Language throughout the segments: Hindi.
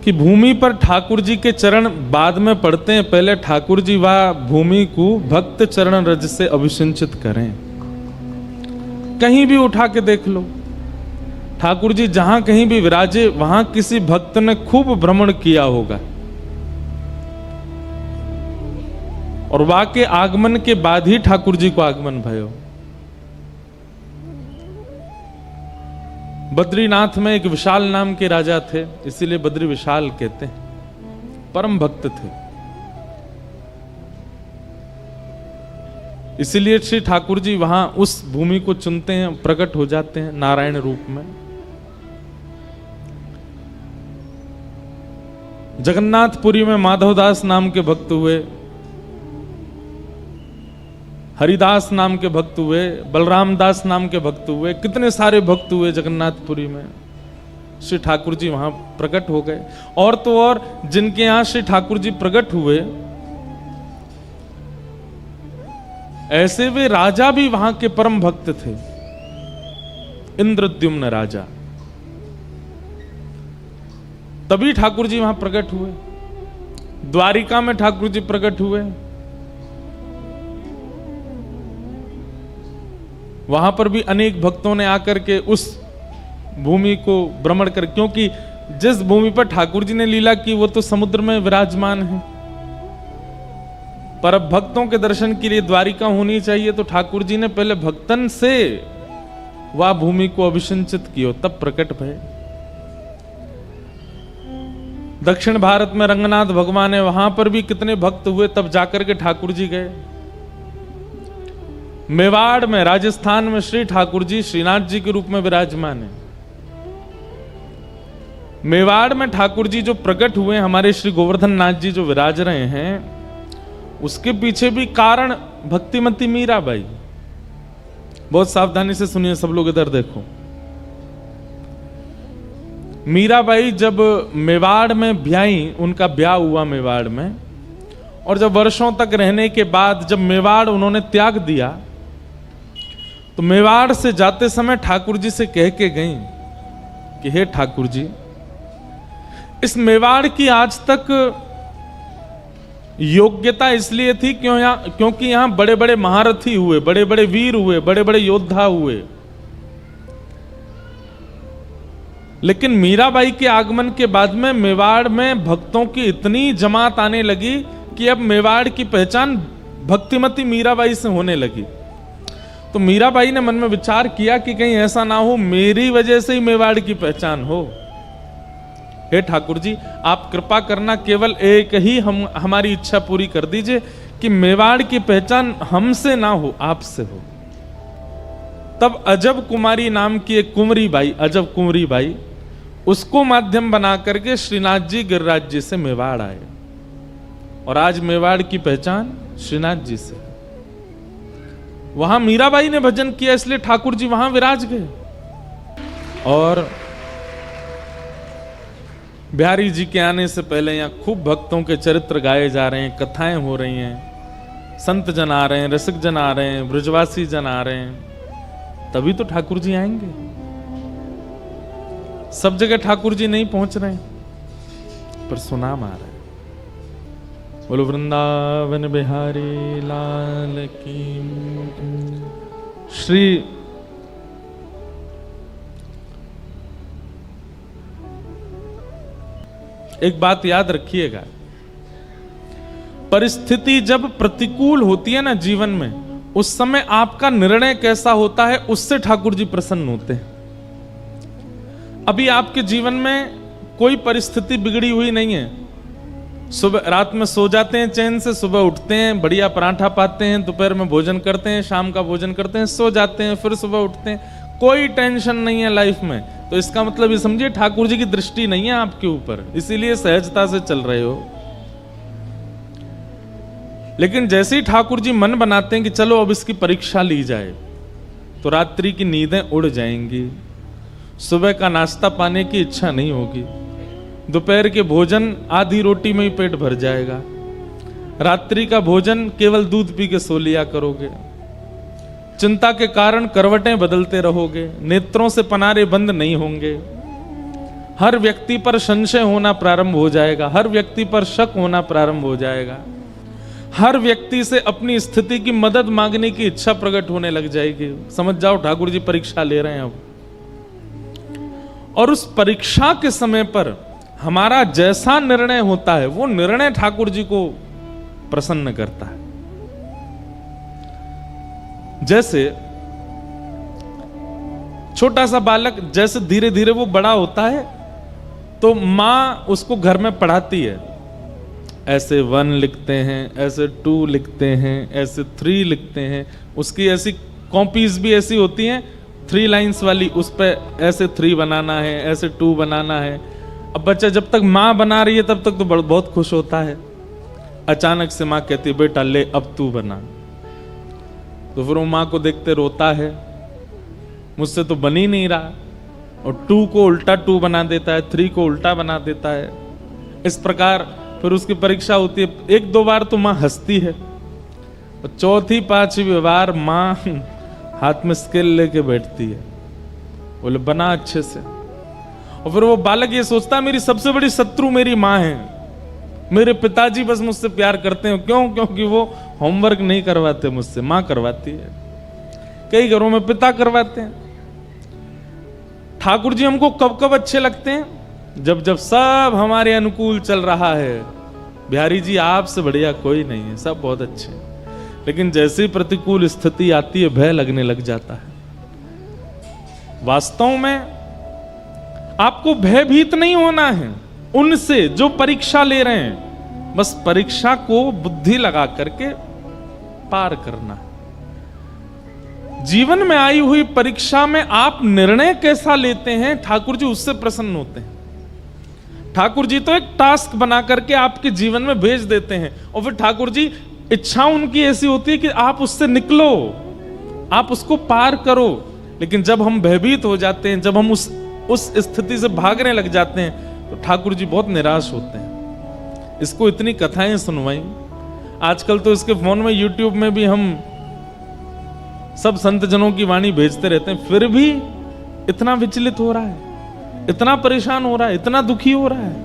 कि भूमि पर ठाकुर जी के चरण बाद में पड़ते हैं, पहले ठाकुर जी वह भूमि को भक्त चरण रज से अभिषिंचित करें। कहीं भी उठा के देख लो, ठाकुर जी जहां कहीं भी विराजे वहां किसी भक्त ने खूब भ्रमण किया होगा, और वहां के आगमन के बाद ही ठाकुर जी को आगमन भयो। बद्रीनाथ में एक विशाल नाम के राजा थे, इसीलिए बद्री विशाल कहते हैं, परम भक्त थे। इसीलिए श्री ठाकुर जी वहां उस भूमि को चुनते हैं, प्रकट हो जाते हैं नारायण रूप में। जगन्नाथपुरी में माधवदास नाम के भक्त हुए, हरिदास नाम के भक्त हुए, बलराम दास नाम के भक्त हुए, कितने सारे भक्त हुए जगन्नाथपुरी में। श्री ठाकुर जी वहां प्रकट हो गए। और तो और जिनके यहां श्री ठाकुर जी प्रकट हुए, ऐसे वे राजा भी वहां के परम भक्त थे। इंद्रद्युम्न राजा, तभी ठाकुर जी वहां प्रकट हुए। द्वारिका में ठाकुर जी प्रकट हुए, वहां पर भी अनेक भक्तों ने आकर के उस भूमि को भ्रमण कर, क्योंकि जिस भूमि पर ठाकुर जी ने लीला की वो तो समुद्र में विराजमान है, पर अब भक्तों के दर्शन के लिए द्वारिका होनी चाहिए, तो ठाकुर जी ने पहले भक्तन से वह भूमि को अभिषिंचित किया, तब प्रकट भय। दक्षिण भारत में रंगनाथ भगवान है, वहां पर भी कितने भक्त हुए, तब जाकर के ठाकुर जी गए। मेवाड़ में, राजस्थान में श्री ठाकुर जी श्रीनाथ जी के रूप में विराजमान है। मेवाड़ में ठाकुर जी जो प्रकट हुए, हमारे श्री गोवर्धन नाथ जी जो विराज रहे हैं, उसके पीछे भी कारण भक्तिमती मीराबाई। बहुत सावधानी से सुनिए सब लोग, इधर देखो। मीराबाई जब मेवाड़ में ब्याई, उनका ब्याह हुआ मेवाड़ में, और जब वर्षों तक रहने के बाद जब मेवाड़ उन्होंने त्याग दिया, तो मेवाड़ से जाते समय ठाकुर जी से कह के गई कि हे ठाकुर जी, इस मेवाड़ की आज तक योग्यता इसलिए थी क्योंकि यहां बड़े बड़े महारथी हुए, बड़े बड़े वीर हुए, बड़े बड़े योद्धा हुए। लेकिन मीराबाई के आगमन के बाद में मेवाड़ में भक्तों की इतनी जमात आने लगी कि अब मेवाड़ की पहचान भक्तिमती मीराबाई से होने लगी। तो मीराबाई ने मन में विचार किया कि कहीं ऐसा ना हो मेरी वजह से ही मेवाड़ की पहचान हो। हे ठाकुर जी, आप कृपा करना, केवल एक ही हमारी इच्छा पूरी कर दीजिए कि मेवाड़ की पहचान हमसे ना हो, आपसे हो। तब अजब कुमारी नाम की एक कुंवरी बाई, अजब कुंवरी बाई, उसको माध्यम बना करके श्रीनाथ जी गिरिराज जी से मेवाड़ आए, और आज मेवाड़ की पहचान श्रीनाथ जी से। वहां मीराबाई ने भजन किया, इसलिए ठाकुर जी वहां विराज गए। और बिहारी जी के आने से पहले यहां खूब भक्तों के चरित्र गाए जा रहे हैं, कथाएं हो रही हैं, संत जन आ रहे हैं, रसिक जन आ रहे हैं, ब्रजवासी जन आ रहे हैं, तभी तो ठाकुर जी आएंगे। सब जगह ठाकुर जी नहीं पहुंच रहे, पर सुनाम आ रहा है। बोलो वृंदावन बिहारी लाल की। श्री एक बात याद रखिएगा, परिस्थिति जब प्रतिकूल होती है ना जीवन में, उस समय आपका निर्णय कैसा होता है उससे ठाकुर जी प्रसन्न होते हैं। अभी आपके जीवन में कोई परिस्थिति बिगड़ी हुई नहीं है, सुबह रात में सो जाते हैं चैन से, सुबह उठते हैं, बढ़िया पराठा पाते हैं, दोपहर में भोजन करते हैं, शाम का भोजन करते हैं, सो जाते हैं, फिर सुबह उठते हैं, कोई टेंशन नहीं है लाइफ में। तो इसका मतलब ये समझिए ठाकुर जी की दृष्टि नहीं है आपके ऊपर, इसीलिए सहजता से चल रहे हो। लेकिन जैसे ही ठाकुर जी मन बनाते हैं कि चलो अब इसकी परीक्षा ली जाए, तो रात्रि की नींदें उड़ जाएंगी, सुबह का नाश्ता पाने की इच्छा नहीं होगी, दोपहर के भोजन आधी रोटी में ही पेट भर जाएगा, रात्रि का भोजन केवल दूध पी के सो लिया करोगे, चिंता के कारण करवटें बदलते रहोगे, नेत्रों से पनारे बंद नहीं होंगे, हर व्यक्ति पर संशय होना प्रारंभ हो जाएगा, हर व्यक्ति पर शक होना प्रारंभ हो जाएगा, हर व्यक्ति से अपनी स्थिति की मदद मांगने की इच्छा प्रकट होने लग जाएगी। समझ जाओ ठाकुर जी परीक्षा ले रहे हैं अब। और उस परीक्षा के समय पर हमारा जैसा निर्णय होता है वो निर्णय ठाकुर जी को प्रसन्न करता है। जैसे छोटा सा बालक जैसे धीरे धीरे वो बड़ा होता है तो मां उसको घर में पढ़ाती है, ऐसे 1 लिखते हैं, ऐसे 2 लिखते हैं, ऐसे 3 लिखते हैं। उसकी ऐसी कॉपीज भी ऐसी होती हैं 3 लाइंस वाली, उस पर ऐसे 3 बनाना है, ऐसे 2 बनाना है। अब बच्चा जब तक माँ बना रही है तब तक तो बहुत खुश होता है। अचानक से माँ कहती है बेटा ले अब तू बना, तो फिर वो माँ को देखते रोता है, मुझसे तो बन ही नहीं रहा, और 2 को उल्टा 2 बना देता है, 3 को उल्टा बना देता है। इस प्रकार फिर उसकी परीक्षा होती है। 1-2 बार तो माँ हंसती है, और 4थी-5वीं बार माँ हाथ में स्केल लेके बैठती है, बोले बना अच्छे से। और फिर वो बालक ये सोचता है मेरी सबसे बड़ी शत्रु मेरी माँ है, मेरे पिताजी बस मुझसे प्यार करते हैं। क्यों? क्योंकि वो होमवर्क नहीं करवाते मुझसे, माँ करवाती है। कई घरों में पिता करवाते हैं। ठाकुर जी हमको कब कब अच्छे लगते हैं? जब जब सब हमारे अनुकूल चल रहा है। बिहारी जी आपसे बढ़िया कोई नहीं है, सब बहुत अच्छे हैं। लेकिन जैसी प्रतिकूल स्थिति आती है भय लगने लग जाता है। वास्तव में आपको भयभीत नहीं होना है उनसे जो परीक्षा ले रहे हैं, बस परीक्षा को बुद्धि लगा करके पार करना है। जीवन में आई हुई परीक्षा में आप निर्णय कैसा लेते हैं ठाकुर जी उससे प्रसन्न होते हैं। ठाकुर जी तो एक टास्क बना करके आपके जीवन में भेज देते हैं, और फिर ठाकुर जी इच्छा उनकी ऐसी होती है कि आप उससे निकलो, आप उसको पार करो। लेकिन जब हम भयभीत हो जाते हैं, जब हम उस स्थिति से भागने लग जाते हैं, तो ठाकुर जी बहुत निराश होते हैं। इसको इतनी कथाएं सुनवाई, आजकल तो इसके फोन में यूट्यूब में भी हम सब संत जनों की वाणी भेजते रहते हैं, फिर भी इतना विचलित हो रहा है, इतना परेशान हो रहा है, इतना दुखी हो रहा है।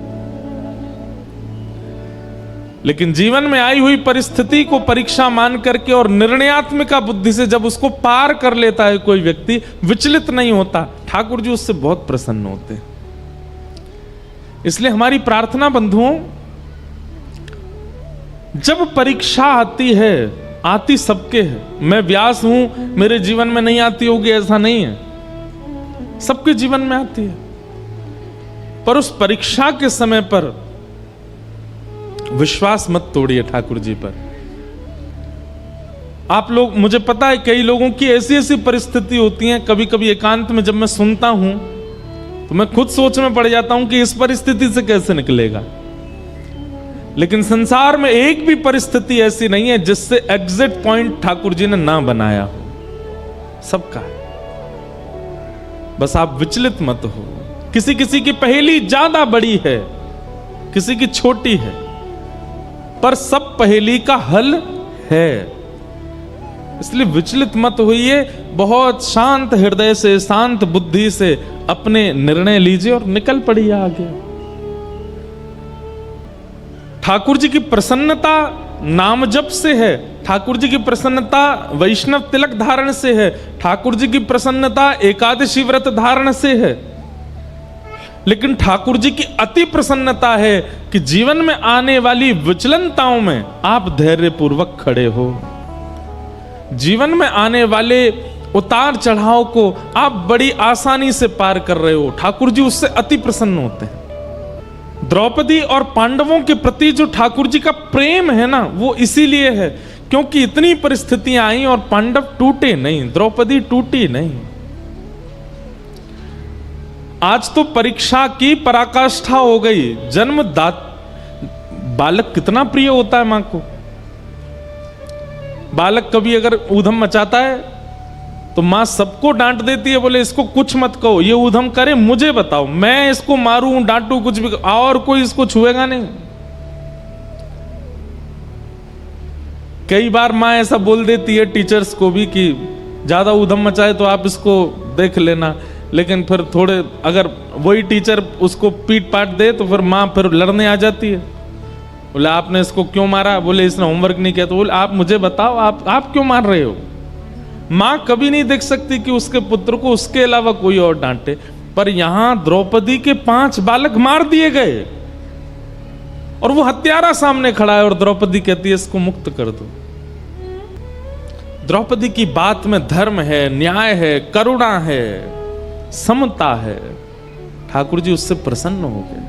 लेकिन जीवन में आई हुई परिस्थिति को परीक्षा मान करके और निर्णयात्मिका बुद्धि से जब उसको पार कर लेता है कोई व्यक्ति, विचलित नहीं होता, ठाकुर जी उससे बहुत प्रसन्न होते हैं। इसलिए हमारी प्रार्थना बंधुओं, जब परीक्षा आती है, आती सबके है। मैं व्यास हूं, मेरे जीवन में नहीं आती होगी ऐसा नहीं है, सबके जीवन में आती है। पर उस परीक्षा के समय पर विश्वास मत तोड़िए ठाकुर जी पर। आप लोग, मुझे पता है कई लोगों की ऐसी ऐसी परिस्थिति होती है, कभी कभी एकांत में जब मैं सुनता हूं तो मैं खुद सोच में पड़ जाता हूं कि इस परिस्थिति से कैसे निकलेगा। लेकिन संसार में एक भी परिस्थिति ऐसी नहीं है जिससे एग्जिट पॉइंट ठाकुर जी ने ना बनाया हो, सबका है। बस आप विचलित मत हो। किसी किसी की पहेली ज्यादा बड़ी है, किसी की छोटी है, पर सब पहेली का हल है। इसलिए विचलित मत होइए, बहुत शांत हृदय से, शांत बुद्धि से अपने निर्णय लीजिए और निकल पड़िए आगे। ठाकुर जी की प्रसन्नता नाम जप से है, ठाकुर जी की प्रसन्नता वैष्णव तिलक धारण से है, ठाकुर जी की प्रसन्नता एकादशी व्रत धारण से है। लेकिन ठाकुर जी की अति प्रसन्नता है कि जीवन में आने वाली विचलनताओं में आप धैर्य पूर्वक खड़े हो। जीवन में आने वाले उतार चढ़ाव को आप बड़ी आसानी से पार कर रहे हो। ठाकुर जी उससे अति प्रसन्न होते हैं। द्रौपदी और पांडवों के प्रति जो ठाकुर जी का प्रेम है ना, वो इसीलिए है क्योंकि इतनी परिस्थितियां आई और पांडव टूटे नहीं, द्रौपदी टूटी नहीं। आज तो परीक्षा की पराकाष्ठा हो गई। बालक कितना प्रिय होता है मां को। बालक कभी अगर ऊधम मचाता है तो मां सबको डांट देती है, बोले इसको कुछ मत कहो, ये ऊधम करे मुझे बताओ, मैं इसको मारूं डांटू कुछ भी, और कोई इसको छुएगा नहीं। कई बार मां ऐसा बोल देती है टीचर्स को भी कि ज्यादा ऊधम मचाए तो आप इसको देख लेना, लेकिन फिर थोड़े अगर वही टीचर उसको पीट पाट दे तो फिर माँ फिर लड़ने आ जाती है। बोले आपने इसको क्यों मारा? बोले इसने होमवर्क नहीं किया। तो बोले आप मुझे बताओ, आप क्यों मार रहे हो? माँ कभी नहीं देख सकती कि उसके पुत्र को उसके अलावा कोई और डांटे, पर यहां द्रौपदी के 5 बालक मार दिए गए और वो हत्यारा सामने खड़ा है और द्रौपदी कहती है इसको मुक्त कर दो। द्रौपदी की बात में धर्म है, न्याय है, करुणा है, समता है। ठाकुर जी उससे प्रसन्न हो गए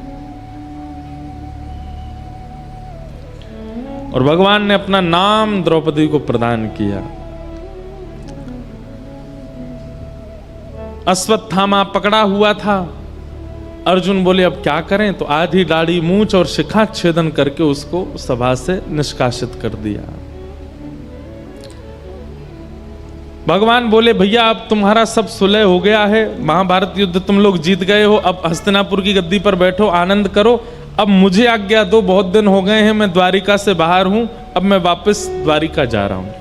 और भगवान ने अपना नाम द्रौपदी को प्रदान किया। अश्वत्थामा पकड़ा हुआ था। अर्जुन बोले अब क्या करें? तो आधी दाढ़ी, मूंछ और शिखा छेदन करके उसको सभा से निष्कासित कर दिया। भगवान बोले भैया अब तुम्हारा सब सुलह हो गया है, महाभारत युद्ध तुम लोग जीत गए हो, अब हस्तिनापुर की गद्दी पर बैठो, आनंद करो। अब मुझे आज्ञा दो, बहुत दिन हो गए हैं मैं द्वारिका से बाहर हूं, अब मैं वापस द्वारिका जा रहा हूं।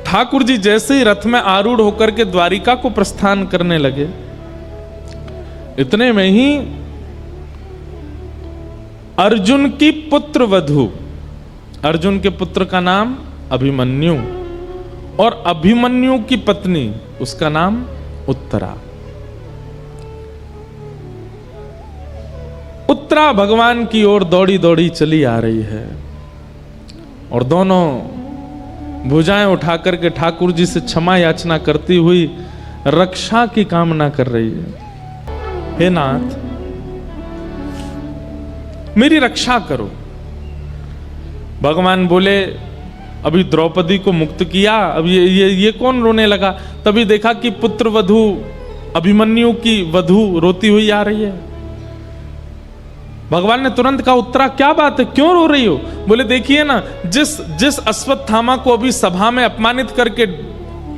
ठाकुर जी जैसे ही रथ में आरूढ़ होकर के द्वारिका को प्रस्थान करने लगे, इतने में ही अर्जुन की पुत्र वधू, अर्जुन के पुत्र का नाम अभिमन्यु और अभिमन्यु की पत्नी उसका नाम उत्तरा। उत्तरा भगवान की ओर दौड़ी दौड़ी चली आ रही है और दोनों भुजाएं उठाकर के ठाकुर जी से क्षमा याचना करती हुई रक्षा की कामना कर रही है। हे नाथ मेरी रक्षा करो। भगवान बोले अभी द्रौपदी को मुक्त किया, अब ये कौन रोने लगा? तभी देखा कि पुत्र वधू अभिमन्यु की वधू रोती हुई आ रही है। भगवान ने तुरंत कहा उत्तरा क्या बात है, क्यों रो रही हो? बोले देखिए ना, जिस अश्वत्थामा को अभी सभा में अपमानित करके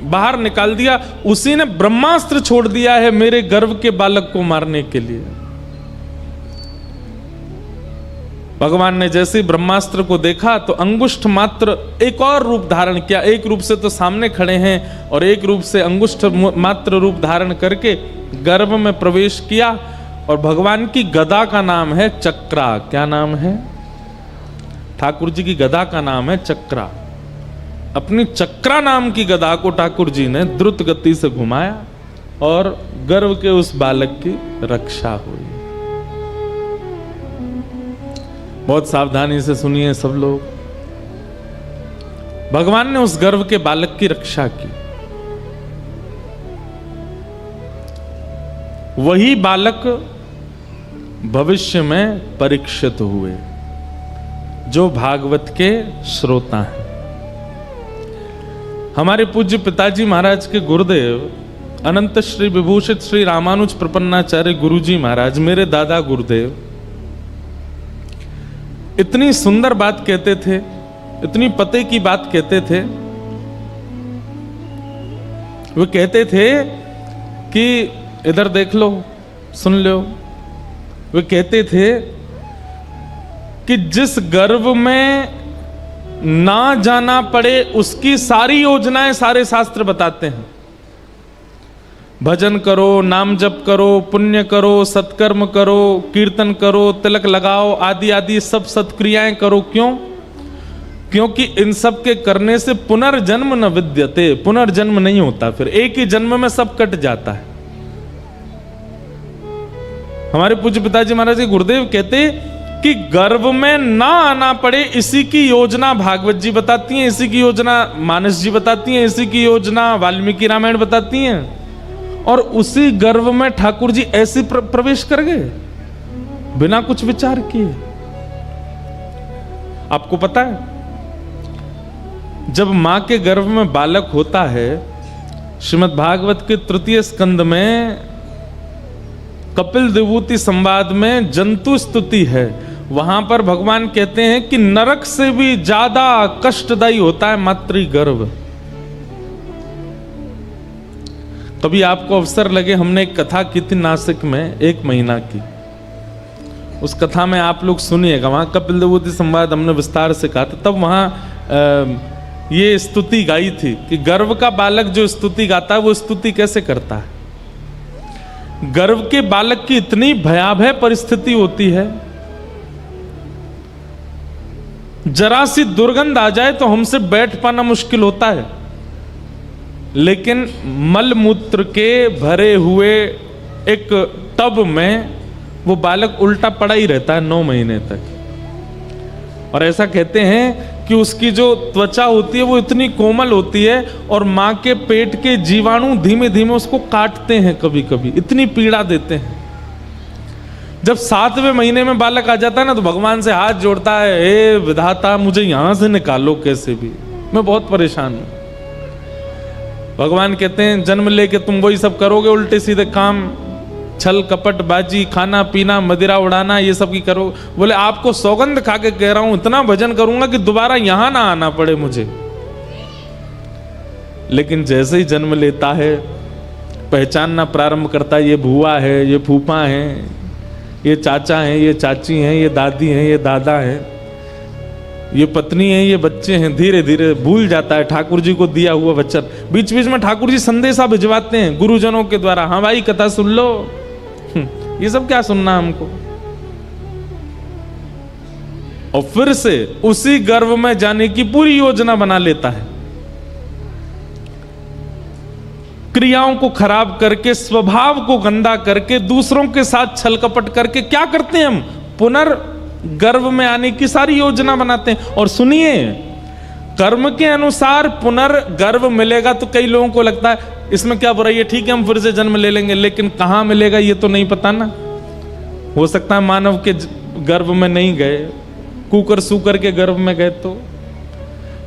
बाहर निकाल दिया, उसी ने ब्रह्मास्त्र छोड़ दिया है मेरे गर्भ के बालक को मारने के लिए। भगवान ने जैसे ही ब्रह्मास्त्र को देखा तो अंगुष्ठ मात्र एक और रूप धारण किया। एक रूप से तो सामने खड़े हैं और एक रूप से अंगुष्ठ मात्र रूप धारण करके गर्भ में प्रवेश किया और भगवान की गदा का नाम है चक्रा। क्या नाम है? ठाकुर जी की गदा का नाम है चक्रा। अपनी चक्रा नाम की गदा को ठाकुर जी ने द्रुत गति से घुमाया और गर्भ के उस बालक की रक्षा हुई। बहुत सावधानी से सुनिए सब लोग। भगवान ने उस गर्भ के बालक की रक्षा की। वही बालक भविष्य में परीक्षित हुए जो भागवत के श्रोता हैं। हमारे पूज्य पिताजी महाराज के गुरुदेव अनंत श्री विभूषित श्री रामानुज प्रपन्नाचार्य गुरुजी महाराज, मेरे दादा गुरुदेव, इतनी सुंदर बात कहते थे, इतनी पते की बात कहते थे। वो कहते थे कि इधर देख लो, सुन लो। वे कहते थे कि जिस गर्भ में ना जाना पड़े उसकी सारी योजनाएं सारे शास्त्र बताते हैं। भजन करो, नाम जप करो, पुण्य करो, सत्कर्म करो, कीर्तन करो, तिलक लगाओ, आदि आदि सब सत्क्रियाएं करो। क्यों? क्योंकि इन सब के करने से पुनर्जन्म न विद्यते, पुनर्जन्म नहीं होता, फिर एक ही जन्म में सब कट जाता है। हमारे पूज्य पिताजी महाराज के गुरुदेव कहते कि गर्भ में ना आना पड़े इसी की योजना भागवत जी बताती हैं, इसी की योजना मानस जी बताती हैं, इसी की योजना वाल्मीकि रामायण बताती हैं। और उसी गर्भ में ठाकुर जी ऐसे प्रवेश कर गए बिना कुछ विचार किए। आपको पता है जब मां के गर्भ में बालक होता है, श्रीमद् भागवत के 3 स्कंद में कपिल विभूति संवाद में जंतु स्तुति है, वहां पर भगवान कहते हैं कि नरक से भी ज्यादा कष्टदायी होता है मातृगर्भ। कभी आपको अवसर लगे, हमने एक कथा की थी नासिक में 1 महीना की, उस कथा में आप लोग सुनिएगा, वहां कपिल विभूति संवाद हमने विस्तार से कहा था। तब वहां ये स्तुति गाई थी कि गर्व का बालक जो स्तुति गाता है वो स्तुति कैसे करता है। गर्व के बालक की इतनी भयावह परिस्थिति होती है, जरा सी दुर्गंध आ जाए तो हमसे बैठ पाना मुश्किल होता है, लेकिन मलमूत्र के भरे हुए एक टब में वो बालक उल्टा पड़ा ही रहता है 9 महीने तक। और ऐसा कहते हैं कि उसकी जो त्वचा होती है वो इतनी कोमल होती है और मां के पेट के जीवाणु धीमे धीमे उसको काटते हैं, कभी कभी इतनी पीड़ा देते हैं। जब 7वें महीने में बालक आ जाता है ना तो भगवान से हाथ जोड़ता है, हे विधाता मुझे यहां से निकालो कैसे भी, मैं बहुत परेशान हूं। भगवान कहते हैं जन्म लेके तुम वही सब करोगे, उल्टे सीधे काम, छल कपट बाजी, खाना पीना, मदिरा उड़ाना, ये सब की करो। बोले आपको सौगंध खा के कह रहा हूं इतना भजन करूंगा कि दोबारा यहां ना आना पड़े मुझे। लेकिन जैसे ही जन्म लेता है पहचानना प्रारंभ करता है, ये बुआ है, ये फूफा है, ये चाचा हैं, ये चाची हैं, ये दादी हैं, ये दादा हैं, ये पत्नी है, ये बच्चे हैं। धीरे धीरे भूल जाता है ठाकुर जी को दिया हुआ वचन। बीच बीच में ठाकुर जी संदेशा भिजवाते हैं गुरुजनों के द्वारा, हाँ भाई कथा सुन लो, ये सब क्या सुनना हमको। और फिर से उसी गर्भ में जाने की पूरी योजना बना लेता है, क्रियाओं को खराब करके, स्वभाव को गंदा करके, दूसरों के साथ छल कपट करके क्या करते हैं हम, पुनर्गर्भ में आने की सारी योजना बनाते हैं। और सुनिए, कर्म के अनुसार पुनर्गर्भ मिलेगा तो कई लोगों को लगता है इसमें क्या बुराई है, ठीक है हम फिर से जन्म ले लेंगे, लेकिन कहां मिलेगा ये तो नहीं पता ना। हो सकता है मानव के गर्भ में नहीं गए, कुकर सूकर के गर्भ में गए, तो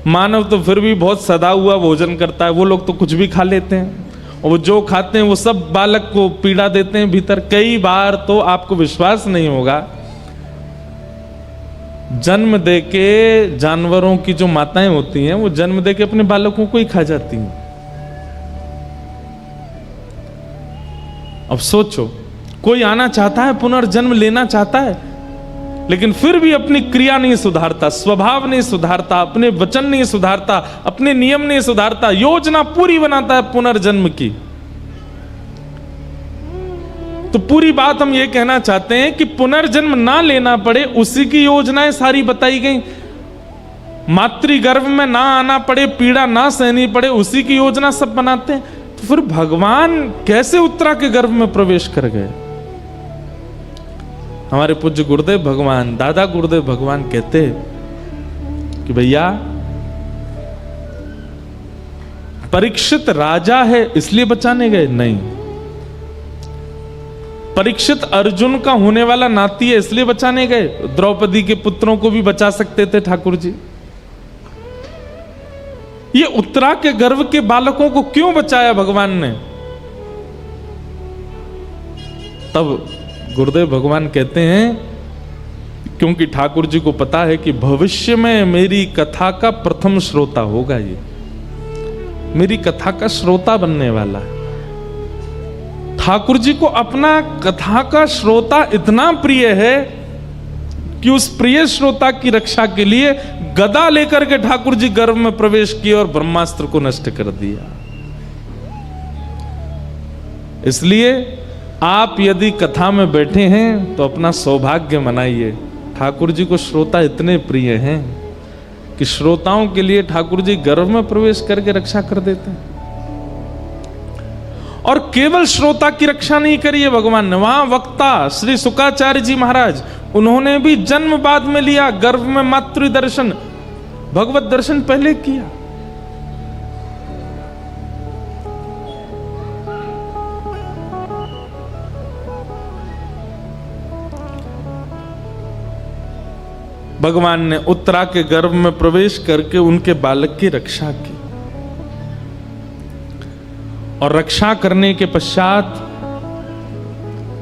मानव तो फिर भी बहुत सदा हुआ भोजन करता है, वो लोग तो कुछ भी खा लेते हैं और वो जो खाते हैं वो सब बालक को पीड़ा देते हैं भीतर। कई बार तो आपको विश्वास नहीं होगा, जन्म दे के जानवरों की जो माताएं होती हैं वो जन्म दे के अपने बालकों को ही खा जाती हैं। अब सोचो, कोई आना चाहता है, पुनर्जन्म लेना चाहता है, लेकिन फिर भी अपनी क्रिया नहीं सुधारता, स्वभाव नहीं सुधारता, अपने वचन नहीं सुधारता, अपने नियम नहीं सुधारता, योजना पूरी बनाता है पुनर्जन्म की। तो पूरी बात हम ये कहना चाहते हैं कि पुनर्जन्म ना लेना पड़े उसी की योजनाएं सारी बताई गई, मातृगर्भ में ना आना पड़े, पीड़ा ना सहनी पड़े, उसी की योजना सब बनाते हैं। तो फिर भगवान कैसे उत्तरा के गर्भ में प्रवेश कर गए। हमारे पूज्य गुरुदेव भगवान, दादा गुरुदेव भगवान कहते कि भैया परीक्षित राजा है इसलिए बचाने गए नहीं, परीक्षित अर्जुन का होने वाला नाती है इसलिए बचाने गए। द्रौपदी के पुत्रों को भी बचा सकते थे ठाकुर जी, ये उत्तरा के गर्भ के बालकों को क्यों बचाया भगवान ने। तब गुरुदेव भगवान कहते हैं क्योंकि ठाकुर जी को पता है कि भविष्य में मेरी कथा का प्रथम श्रोता होगा, ये मेरी कथा का श्रोता बनने वाला है। ठाकुर जी को अपना कथा का श्रोता इतना प्रिय है कि उस प्रिय श्रोता की रक्षा के लिए गदा लेकर के ठाकुर जी गर्भ में प्रवेश किए और ब्रह्मास्त्र को नष्ट कर दिया। इसलिए आप यदि कथा में बैठे हैं तो अपना सौभाग्य मनाइए। ठाकुर जी को श्रोता इतने प्रिय हैं कि श्रोताओं के लिए ठाकुर जी गर्भ में प्रवेश करके रक्षा कर देते हैं। और केवल श्रोता की रक्षा नहीं करी है भगवान ने, वहां वक्ता श्री शुकाचार्य जी महाराज, उन्होंने भी जन्म बाद में लिया, गर्भ में मातृ दर्शन, भगवत दर्शन पहले किया। भगवान ने उत्तरा के गर्भ में प्रवेश करके उनके बालक की रक्षा की और रक्षा करने के पश्चात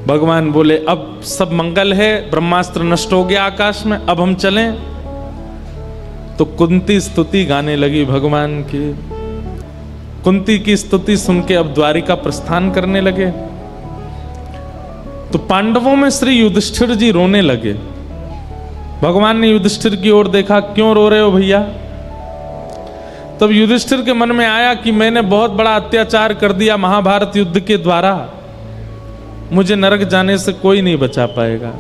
भगवान बोले अब सब मंगल है, ब्रह्मास्त्र नष्ट हो गया आकाश में, अब हम चलें। तो कुंती स्तुति गाने लगी भगवान की। कुंती की स्तुति सुन के अब द्वारिका प्रस्थान करने लगे। तो पांडवों में श्री युधिष्ठिर जी रोने लगे। भगवान ने युधिष्ठिर की ओर देखा, क्यों रो रहे हो भैया। तब युधिष्ठिर के मन में आया कि मैंने बहुत बड़ा अत्याचार कर दिया महाभारत युद्ध के द्वारा, मुझे नरक जाने से कोई नहीं बचा पाएगा।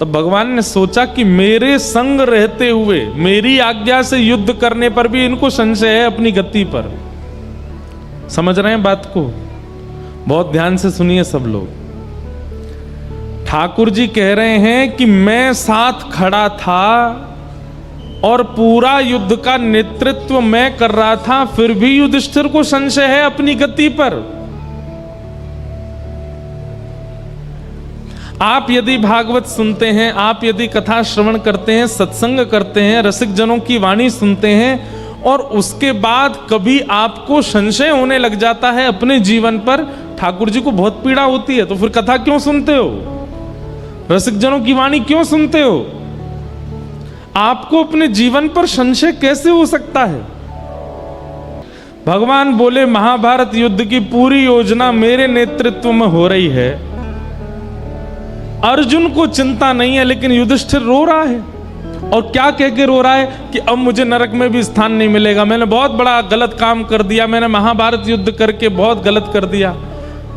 तब भगवान ने सोचा कि मेरे संग रहते हुए मेरी आज्ञा से युद्ध करने पर भी इनको संशय है अपनी गति पर। समझ रहे हैं बात को? बहुत ध्यान से सुनिए सब लोग। ठाकुर जी कह रहे हैं कि मैं साथ खड़ा था और पूरा युद्ध का नेतृत्व मैं कर रहा था, फिर भी युधिष्ठिर को संशय है अपनी गति पर। आप यदि भागवत सुनते हैं, आप यदि कथा श्रवण करते हैं, सत्संग करते हैं, रसिक जनों की वाणी सुनते हैं और उसके बाद कभी आपको संशय होने लग जाता है अपने जीवन पर, ठाकुर जी को बहुत पीड़ा होती है, तो फिर कथा क्यों सुनते हो? रसिक जनों की वाणी क्यों सुनते हो? आपको अपने जीवन पर संशय कैसे हो सकता है? भगवान बोले महाभारत युद्ध की पूरी योजना मेरे नेतृत्व में हो रही है, अर्जुन को चिंता नहीं है, लेकिन युधिष्ठिर रो रहा है। और क्या कह के रो रहा है कि अब मुझे नरक में भी स्थान नहीं मिलेगा, मैंने बहुत बड़ा गलत काम कर दिया, मैंने महाभारत युद्ध करके बहुत गलत कर दिया।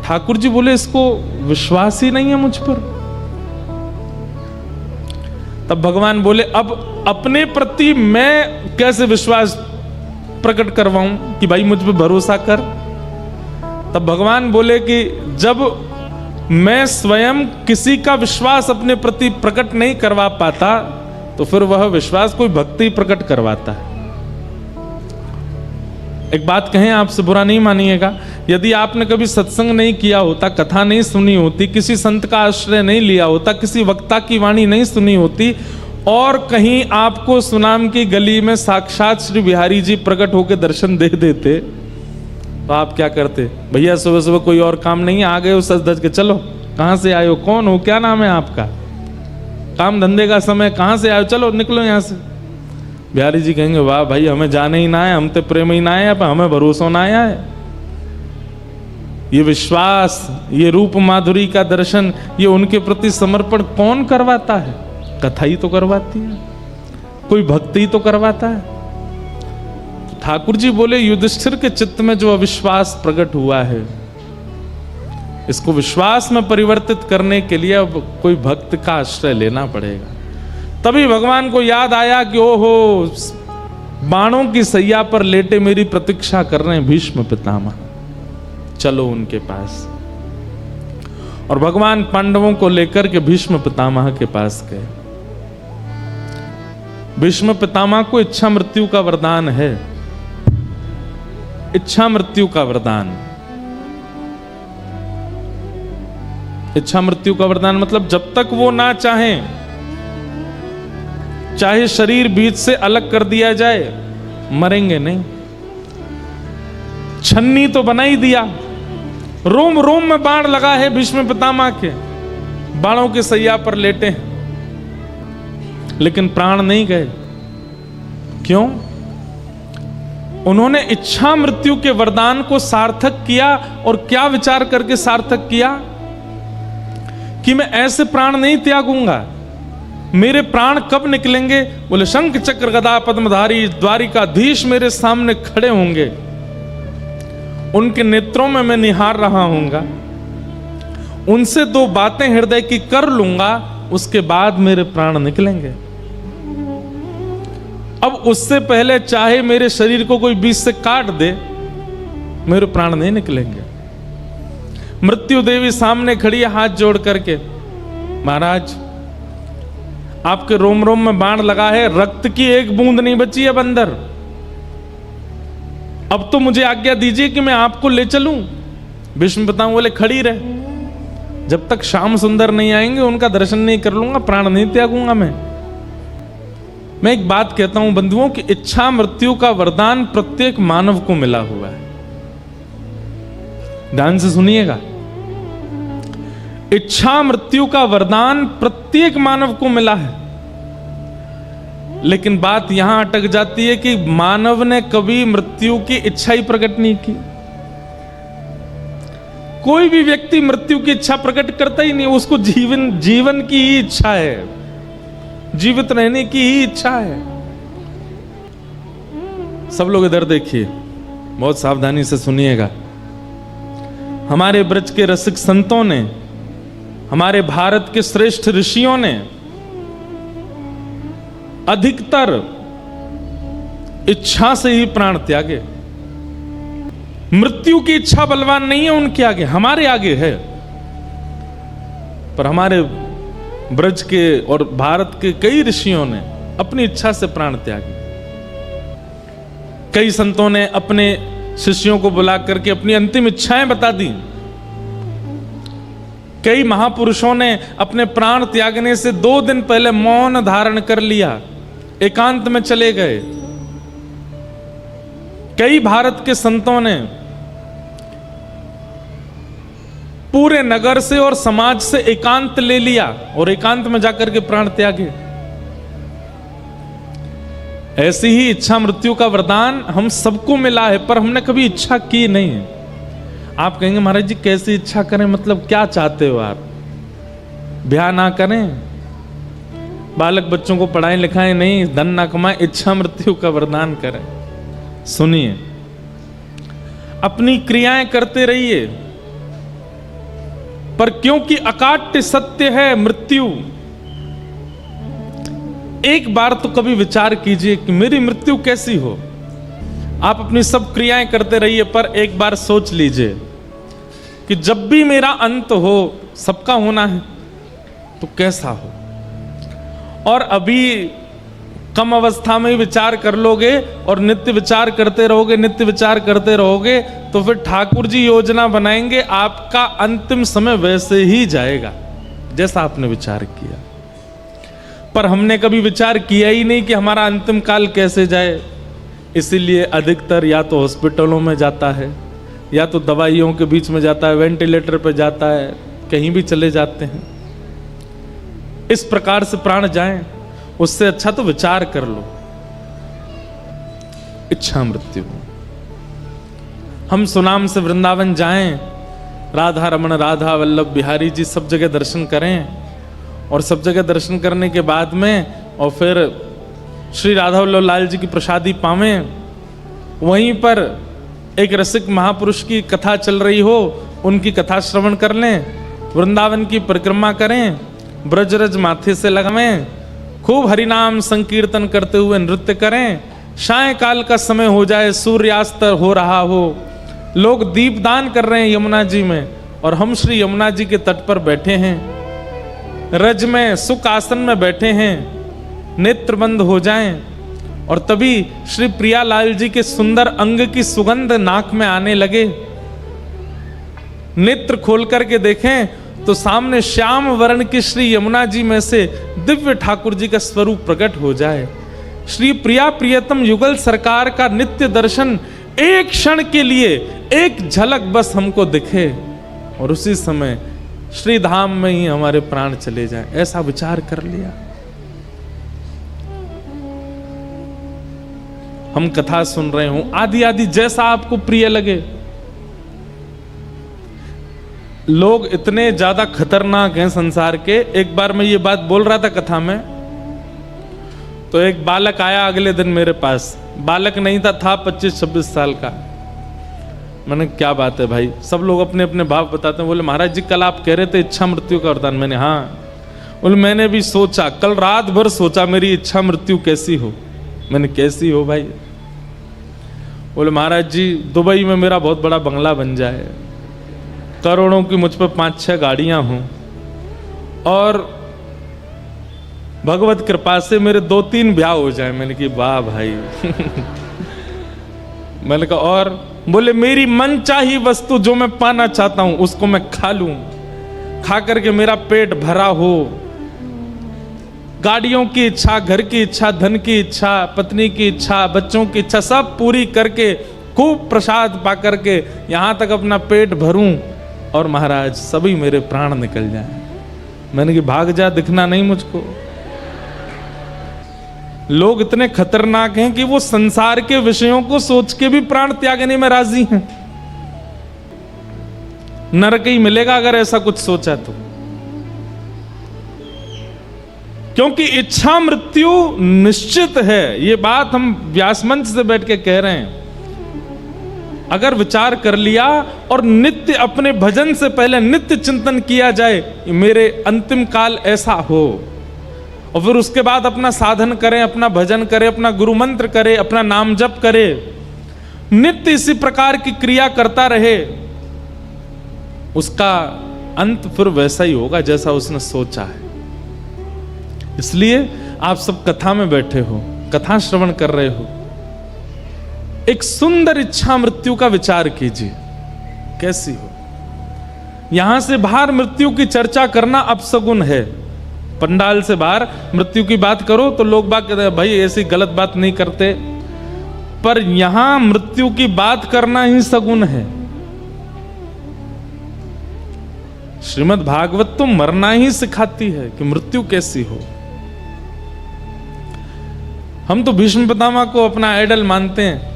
ठाकुर जी बोले इसको विश्वास ही नहीं है मुझ पर। तब भगवान बोले अब अपने प्रति मैं कैसे विश्वास प्रकट करवाऊं कि भाई मुझ पर भरोसा कर। तब भगवान बोले कि जब मैं स्वयं किसी का विश्वास अपने प्रति प्रकट नहीं करवा पाता, तो फिर वह विश्वास कोई भक्ति प्रकट करवाता है। एक बात कहें, आपसे बुरा नहीं मानिएगा, यदि आपने कभी सत्संग नहीं किया होता, कथा नहीं सुनी होती, किसी संत का आश्रय नहीं लिया होता, किसी वक्ता की वाणी नहीं सुनी होती, और कहीं आपको सुनाम की गली में साक्षात श्री बिहारी जी प्रकट होकर दर्शन दे देते, तो आप क्या करते? भैया सुबह सुबह कोई और काम नहीं है, आ गए हो सज धज के, चलो कहां से आए हो, कौन हो, क्या नाम है आपका, काम धंधे का समय, कहां से आए हो, चलो निकलो यहां से। बिहारी जी कहेंगे वाह भाई हमें जाने ही ना है, हम तो प्रेम ही ना है, पर हमें भरोसा ना आया है। ये विश्वास, ये रूप माधुरी का दर्शन, ये उनके प्रति समर्पण कौन करवाता है? कथा ही तो करवाती है, कोई भक्ति तो करवाता है। ठाकुर जी बोले युधिष्ठिर के चित्त में जो अविश्वास प्रकट हुआ है, इसको विश्वास में परिवर्तित करने के लिए अब कोई भक्त का आश्रय लेना पड़ेगा। तभी भगवान को याद आया कि ओहो, बाणों की सैया पर लेटे मेरी प्रतीक्षा कर रहे हैं भीष्म पितामह, चलो उनके पास। और भगवान पांडवों को लेकर के भीष्म पितामह के पास गए। भीष्म पितामह को इच्छा मृत्यु का वरदान है, इच्छा मृत्यु का वरदान। इच्छा मृत्यु का वरदान मतलब जब तक वो ना चाहें, चाहे शरीर बीच से अलग कर दिया जाए, मरेंगे नहीं। छन्नी तो बना ही दिया, रोम रोम में बाण लगा है भीष्म पितामह के, बाणों के सैया पर लेटे हैं, लेकिन प्राण नहीं गए। क्यों? उन्होंने इच्छा मृत्यु के वरदान को सार्थक किया। और क्या विचार करके सार्थक किया? कि मैं ऐसे प्राण नहीं त्यागूंगा। मेरे प्राण कब निकलेंगे? बोले शंख चक्र गदा पद्मधारी द्वारिकाधीश मेरे सामने खड़े होंगे, उनके नेत्रों में मैं निहार रहा हूंगा, उनसे दो बातें हृदय की कर लूंगा, उसके बाद मेरे प्राण निकलेंगे। अब उससे पहले चाहे मेरे शरीर को कोई बीच से काट दे, मेरे प्राण नहीं निकलेंगे। मृत्यु देवी सामने खड़ी है हाथ जोड़ करके, महाराज आपके रोम रोम में बाण लगा है, रक्त की एक बूंद नहीं बची है अंदर, अब तो मुझे आज्ञा दीजिए कि मैं आपको ले चलूं। भीष्म पितामह बोले खड़ी रहे, जब तक श्याम सुंदर नहीं आएंगे उनका दर्शन नहीं कर लूंगा, प्राण नहीं त्यागूंगा मैं एक बात कहता हूं बंधुओं कि इच्छा मृत्यु का वरदान प्रत्येक मानव को मिला हुआ है। ध्यान से सुनिएगा, इच्छा मृत्यु का वरदान प्रत्येक मानव को मिला है। लेकिन बात यहां अटक जाती है कि मानव ने कभी मृत्यु की इच्छा ही प्रकट नहीं की। कोई भी व्यक्ति मृत्यु की इच्छा प्रकट करता ही नहीं, उसको जीवन की ही इच्छा है, जीवित रहने की ही इच्छा है। सब लोग इधर देखिए, बहुत सावधानी से सुनिएगा। हमारे ब्रज के रसिक संतों ने, हमारे भारत के श्रेष्ठ ऋषियों ने अधिकतर इच्छा से ही प्राण त्यागे। मृत्यु की इच्छा बलवान नहीं है उनके आगे, हमारे आगे है। पर हमारे ब्रज के और भारत के कई ऋषियों ने अपनी इच्छा से प्राण त्यागे। कई संतों ने अपने शिष्यों को बुला करके अपनी अंतिम इच्छाएं बता दी। कई महापुरुषों ने अपने प्राण त्यागने से 2 दिन पहले मौन धारण कर लिया, एकांत में चले गए। कई भारत के संतों ने पूरे नगर से और समाज से एकांत ले लिया और एकांत में जाकर के प्राण त्यागे। ऐसी ही इच्छा मृत्यु का वरदान हम सबको मिला है, पर हमने कभी इच्छा की नहीं है। आप कहेंगे महाराज जी कैसी इच्छा करें, मतलब क्या चाहते हो आप? ब्याह ना करें, बालक बच्चों को पढ़ाएं लिखाएं नहीं, धन ना कमाएं, इच्छा मृत्यु का वरदान करें। सुनिए, अपनी क्रियाएं करते रहिए, पर क्योंकि अकाट्य सत्य है मृत्यु, एक बार तो कभी विचार कीजिए कि मेरी मृत्यु कैसी हो। आप अपनी सब क्रियाएं करते रहिए, पर एक बार सोच लीजिए कि जब भी मेरा अंत हो, सबका होना है, तो कैसा हो। और अभी कम अवस्था में ही विचार कर लोगे और नित्य विचार करते रहोगे, नित्य विचार करते रहोगे, तो फिर ठाकुर जी योजना बनाएंगे, आपका अंतिम समय वैसे ही जाएगा जैसा आपने विचार किया। पर हमने कभी विचार किया ही नहीं कि हमारा अंतिम काल कैसे जाए। इसीलिए अधिकतर या तो हॉस्पिटलों में जाता है, या तो दवाइयों के बीच में जाता है, वेंटिलेटर पर जाता है, कहीं भी चले जाते हैं। इस प्रकार से प्राण जाएं, उससे अच्छा तो विचार कर लो। इच्छा मृत्यु। हम सुनाम से वृंदावन जाएं, राधा रमण, राधा वल्लभ बिहारी जी सब जगह दर्शन करें, और सब जगह दर्शन करने के बाद में और फिर श्री राधा वल्लभ लाल जी की प्रसादी पावें। वहीं पर एक रसिक महापुरुष की कथा चल रही हो, उनकी कथा श्रवण कर लें, वृंदावन की परिक्रमा करें, ब्रजरज माथे से लगावें, खूब हरिनाम संकीर्तन करते हुए नृत्य करें। सायंकाल का समय हो जाए, सूर्यास्त हो रहा हो, लोग दीपदान कर रहे हैं यमुना जी में, और हम श्री यमुना जी के तट पर बैठे हैं, रज में सुख आसन में बैठे हैं, नेत्र बंद हो जाएं, और तभी श्री प्रियालाल जी के सुंदर अंग की सुगंध नाक में आने लगे। नेत्र खोल करके देखें तो सामने श्याम वर्ण की श्री यमुना जी में से दिव्य ठाकुर जी का स्वरूप प्रकट हो जाए। श्री प्रिया प्रियतम युगल सरकार का नित्य दर्शन एक क्षण के लिए, एक झलक बस हमको दिखे, और उसी समय श्री धाम में ही हमारे प्राण चले जाएं, ऐसा विचार कर लिया। हम कथा सुन रहे हूं, आदि आदि जैसा आपको प्रिय लगे। लोग इतने ज्यादा खतरनाक हैं संसार के। एक बार मैं ये बात बोल रहा था कथा में, तो एक बालक आया अगले दिन मेरे पास। बालक नहीं था 25-26 साल का। मैंने क्या बात है भाई, सब लोग अपने अपने भाव बताते हैं। बोले महाराज जी कल आप कह रहे थे इच्छा मृत्यु का वरदान। मैंने हाँ। बोले मैंने भी सोचा, कल रात भर सोचा मेरी इच्छा मृत्यु कैसी हो। मैंने कैसी हो भाई? बोले महाराज जी दुबई में मेरा बहुत बड़ा बंगला बन जाए, करोड़ों की मुझ पर 5-6 गाड़ियां हों, और भगवत कृपा से मेरे 2-3 ब्याह हो जाए। मैंने कहा वाह भाई। मैंने कहा और? बोले मेरी मनचाही वस्तु जो मैं पाना चाहता हूं उसको मैं खा लूं, खा करके मेरा पेट भरा हो। गाड़ियों की इच्छा, घर की इच्छा, धन की इच्छा, पत्नी की इच्छा, बच्चों की इच्छा सब पूरी करके खूब प्रसाद पा करके यहां तक अपना पेट भरूं, और महाराज सभी मेरे प्राण निकल जाएं। मैंने कहा भाग जा, दिखना नहीं मुझको। लोग इतने खतरनाक हैं कि वो संसार के विषयों को सोच के भी प्राण त्यागने में राजी हैं। नरक ही मिलेगा अगर ऐसा कुछ सोचा तो। क्योंकि इच्छा मृत्यु निश्चित है। ये बात हम व्यास मंच से बैठ के कह रहे हैं। अगर विचार कर लिया और नित्य अपने भजन से पहले नित्य चिंतन किया जाए, मेरे अंतिम काल ऐसा हो, और फिर उसके बाद अपना साधन करें, अपना भजन करें, अपना गुरु मंत्र करें, अपना नाम जप करे, नित्य इसी प्रकार की क्रिया करता रहे, उसका अंत फिर वैसा ही होगा जैसा उसने सोचा है। इसलिए आप सब कथा में बैठे हो, कथा श्रवण कर रहे हो, एक सुंदर इच्छा मृत्यु का विचार कीजिए कैसी हो। यहां से बाहर मृत्यु की चर्चा करना अपशगुन है। पंडाल से बाहर मृत्यु की बात करो तो लोग बात कहते हैं भाई ऐसी गलत बात नहीं करते, पर यहां मृत्यु की बात करना ही सगुन है। श्रीमद् भागवत तो मरना ही सिखाती है कि मृत्यु कैसी हो। हम तो भीष्म पितामह को अपना आइडल मानते हैं।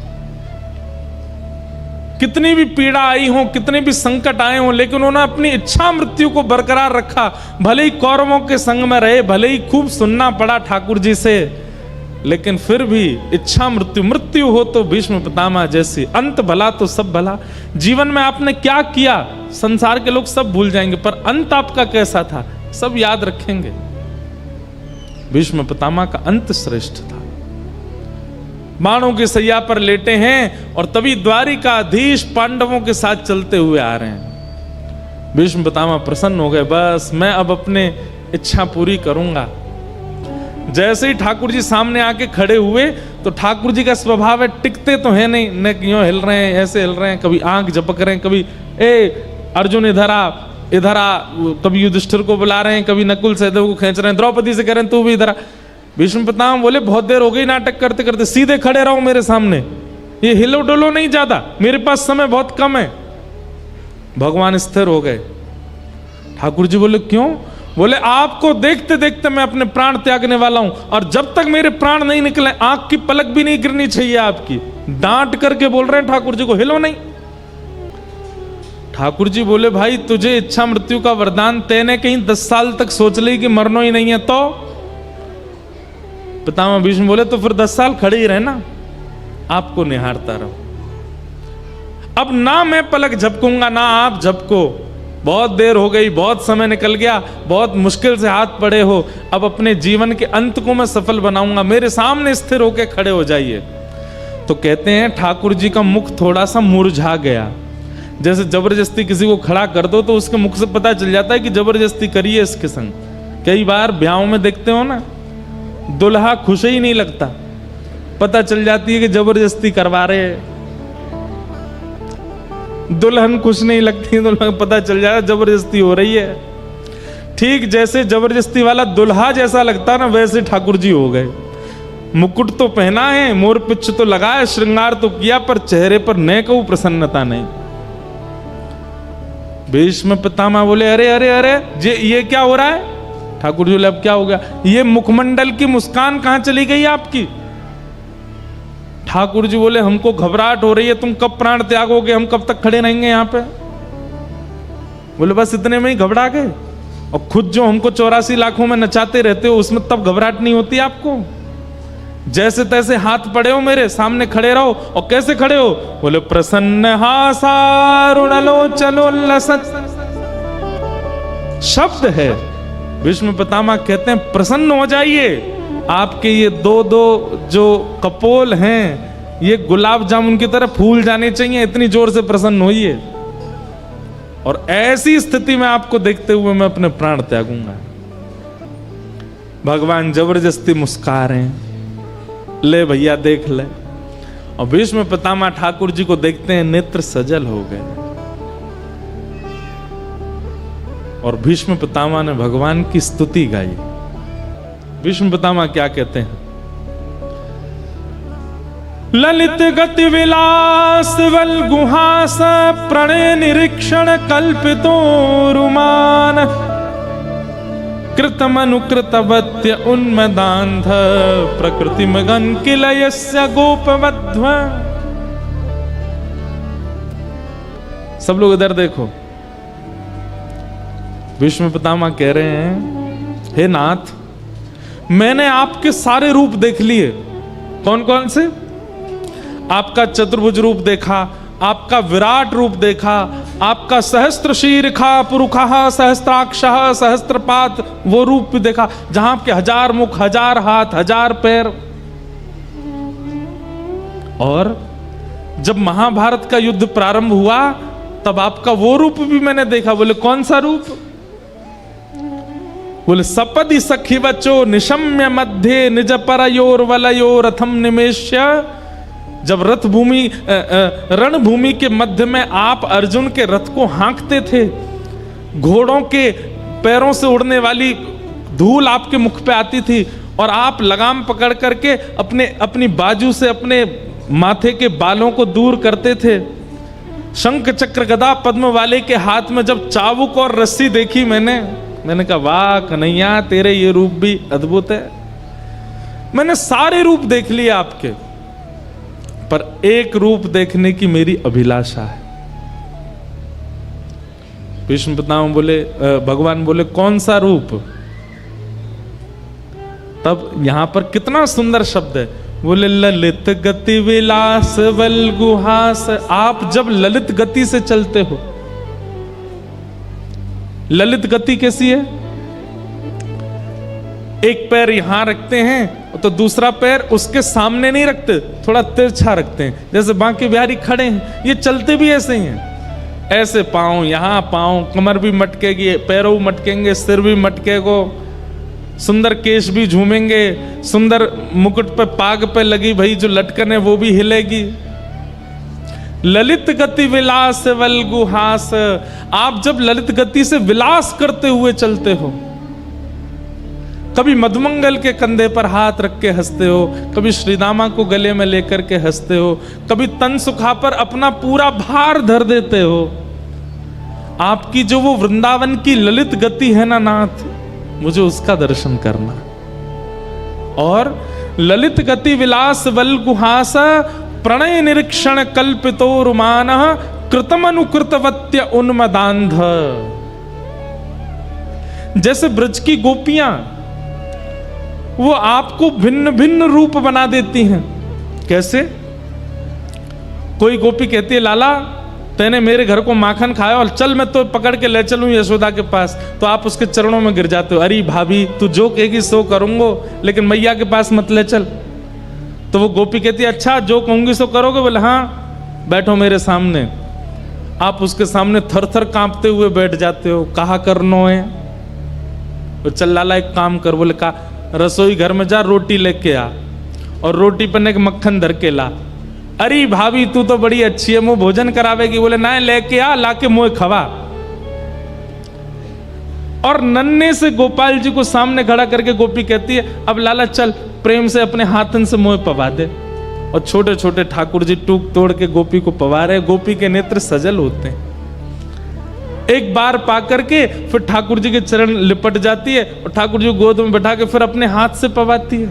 कितनी भी पीड़ा आई हो, कितने भी संकट आए हो, लेकिन उन्होंने अपनी इच्छा मृत्यु को बरकरार रखा। भले ही कौरवों के संग में रहे, भले ही खूब सुनना पड़ा ठाकुर जी से, लेकिन फिर भी इच्छा मृत्यु हो तो भीष्म पितामह जैसी। अंत भला तो सब भला। जीवन में आपने क्या किया संसार के लोग सब भूल जाएंगे, पर अंत आपका कैसा था सब याद रखेंगे। भीष्म पितामह का अंत श्रेष्ठ था। बाणों की सैया पर लेटे हैं और तभी द्वारिकाधीश पांडवों के साथ चलते हुए आ रहे हैं। भीष्म पितामह प्रसन्न हो गए, बस मैं अब अपने इच्छा पूरी करूंगा। जैसे ही ठाकुर जी सामने आके खड़े हुए तो ठाकुर जी का स्वभाव है टिकते तो है नहीं, न यूं हिल रहे हैं, ऐसे हिल रहे हैं, कभी आंख झपक रहे हैं, कभी ए अर्जुन इधर आ इधर आ, कभी युधिष्ठिर को बुला रहे हैं, कभी नकुल सहदेव को खींच रहे हैं, द्रौपदी से कह रहे हैं तू भी इधर आ। भीष्म पितामह बोले बहुत देर हो गई नाटक करते करते, सीधे खड़े रहो मेरे सामने, ये हिलो डोलो नहीं ज्यादा, मेरे पास समय बहुत कम है। भगवान स्थिर हो गए। ठाकुर जी बोले क्यों? बोले आपको देखते देखते मैं अपने प्राण त्यागने वाला हूं, और जब तक मेरे प्राण नहीं निकले आंख की पलक भी नहीं गिरनी चाहिए आपकी। डांट करके बोल रहे हैं ठाकुर जी को, हिलो नहीं। ठाकुर जी बोले भाई तुझे इच्छा मृत्यु का वरदान, तेने कहीं 10 साल तक सोच ली कि मरना ही नहीं है तो? पितामह भीष्म बोले तो फिर 10 साल खड़े ही रहना, आपको निहारता रहो। अब ना मैं पलक झपकूंगा ना आप झपको, बहुत देर हो गई, बहुत समय निकल गया, बहुत मुश्किल से हाथ पड़े हो, अब अपने जीवन के अंत को मैं सफल बनाऊंगा, मेरे सामने स्थिर होकर खड़े हो जाइए। तो कहते हैं ठाकुर जी का मुख थोड़ा सा मुरझा गया। जैसे जबरदस्ती किसी को खड़ा कर दो तो उसके मुख से पता चल जाता है कि जबरदस्ती करिए इसके संग। कई बार ब्याहों में देखते हो ना, दुल्हा खुश ही नहीं लगता, पता चल जाती है कि जबरदस्ती करवा रहे हैं। दुल्हन खुश नहीं लगती, दुल्हन पता चल जाता जबरदस्ती हो रही है। ठीक जैसे जबरदस्ती वाला दुल्हा जैसा लगता ना, वैसे ठाकुर जी हो गए। मुकुट तो पहना है, मोर पिच्छ तो लगाया, श्रृंगार तो किया, पर चेहरे पर न कहूं प्रसन्नता नहीं। भीष्म पितामह बोले अरे अरे अरे ये क्या हो रहा है? ठाकुर जी बोले अब क्या हो गया? ये मुखमंडल की मुस्कान कहां चली गई आपकी? ठाकुर जी बोले हमको घबराहट हो रही है, तुम कब प्राण त्यागोगे, हम कब तक खड़े रहेंगे यहाँ पे? बोले बस इतने में ही घबरा गए? और खुद जो हमको 84 लाखों में नचाते रहते हो उसमें तब घबराहट नहीं होती आपको? जैसे तैसे हाथ पड़े हो मेरे सामने खड़े रहो। और कैसे खड़े हो? बोले प्रसन्न हासारुणलो चलो लसत शब्द है। भीष्म पितामह कहते हैं प्रसन्न हो जाइए, आपके ये दो जो कपोल हैं ये गुलाब जामुन की तरह फूल जाने चाहिए, इतनी जोर से प्रसन्न होइए। और ऐसी स्थिति में आपको देखते हुए मैं अपने प्राण त्यागूंगा। भगवान जबरदस्ती मुस्कुरा रहे हैं, ले भैया देख ले। और भीष्म पितामह ठाकुर जी को देखते हैं, नेत्र सजल हो गए। और भीष्म पितामह ने भगवान की स्तुति गाई। भीष्म पितामह क्या कहते हैं? ललित गति विलास वल गुहास प्रणय निरीक्षण कल्पितो रुमान कृतमनुकृतवत्य उन्मदान्ध प्रकृति मगन किलयस्य गोपवध्व। सब लोग इधर देखो। भीष्म पितामह कह रहे हैं हे नाथ, मैंने आपके सारे रूप देख लिए। कौन कौन से? आपका चतुर्भुज रूप देखा, आपका विराट रूप देखा, आपका सहस्त्र शीर्षा पुरुषः सहस्त्राक्षः सहस्त्रपात वो रूप भी देखा, जहां आपके 1000 मुख, 1000 हाथ, 1000 पैर। और जब महाभारत का युद्ध प्रारंभ हुआ तब आपका वो रूप भी मैंने देखा। बोले कौन सा रूप? बोले सपदि सखी बचो निशम्य मध्य निज परयोर वलयो रथम निमेश्य। जब रथ भूमि रणभूमि के मध्य में आप अर्जुन के रथ को हाँकते थे, घोड़ों के पैरों से उड़ने वाली धूल आपके मुख पे आती थी और आप लगाम पकड़ करके अपनी बाजू से अपने माथे के बालों को दूर करते थे। शंख चक्र गदा पद्म वाले के हाथ में जब चाबुक और रस्सी देखी मैंने कहा वाह कन्हैया तेरे ये रूप भी अद्भुत है। मैंने सारे रूप देख लिए आपके, पर एक रूप देखने की मेरी अभिलाषा है। भीष्म पितामह बोले, भगवान बोले कौन सा रूप? तब यहां पर कितना सुंदर शब्द है, बोले ललित गति विलास बल गुहास। आप जब ललित गति से चलते हो, ललित गति कैसी है? एक पैर यहां रखते हैं तो दूसरा पैर उसके सामने नहीं रखते, थोड़ा तिरछा रखते हैं, जैसे बांके बिहारी खड़े हैं, ये चलते भी ऐसे ही हैं। ऐसे पांव यहां, पांव, कमर भी मटकेगी, पैरों मटकेंगे, सिर भी मटकेगो, सुंदर केश भी झूमेंगे, सुंदर मुकुट पे पाग पे लगी भाई जो लटकन है वो भी हिलेगी। ललित गति विलास वल गुहास। आप जब ललित गति से विलास करते हुए चलते हो, कभी मधुमंगल के कंधे पर हाथ रख के हंसते हो, कभी श्रीदामा को गले में लेकर के हंसते हो, कभी तन सुखा पर अपना पूरा भार धर देते हो। आपकी जो वो वृंदावन की ललित गति है ना नाथ, मुझे उसका दर्शन करना। और ललित गति विलास बल गुहास प्रणय निरीक्षण कल्पितो रुमान कृतमनुकृतवत्य उन्मदांध। जैसे ब्रज की गोपियां वो आपको भिन्न भिन्न रूप बना देती हैं। कैसे? कोई गोपी कहती है लाला तैने मेरे घर को माखन खाया और चल मैं तो पकड़ के ले चलूं यशोदा के पास, तो आप उसके चरणों में गिर जाते हो, अरे भाभी तू जो कहेगी सो करूंगो, लेकिन मैया के पास मत ले चल। तो वो गोपी कहती है अच्छा जो कहूंगी सो करोगे? बोले हाँ बैठो मेरे सामने। आप उसके सामने थर थर कांपते हुए बैठ जाते हो, कहा करनो है? तो चल लाला एक काम कर। बोले का? रसोई घर में जा रोटी लेके आ और रोटी पर एक मक्खन धर के ला। अरे भाभी तू तो बड़ी अच्छी है, मुंह भोजन करावेगी? बोले ना लेके आ, लाके मुंह खवा। और नन्हे से गोपाल जी को सामने खड़ा करके गोपी कहती है अब लाला चल प्रेम से अपने हाथन से मुंह पवा दे। और छोटे छोटे ठाकुर जी टूक तोड़ के गोपी को पवा रहे, गोपी के नेत्र सजल होते हैं। एक बार पा करके फिर ठाकुर जी के चरण लिपट जाती है और ठाकुर जी गोद में बैठा के फिर अपने हाथ से पवाती है।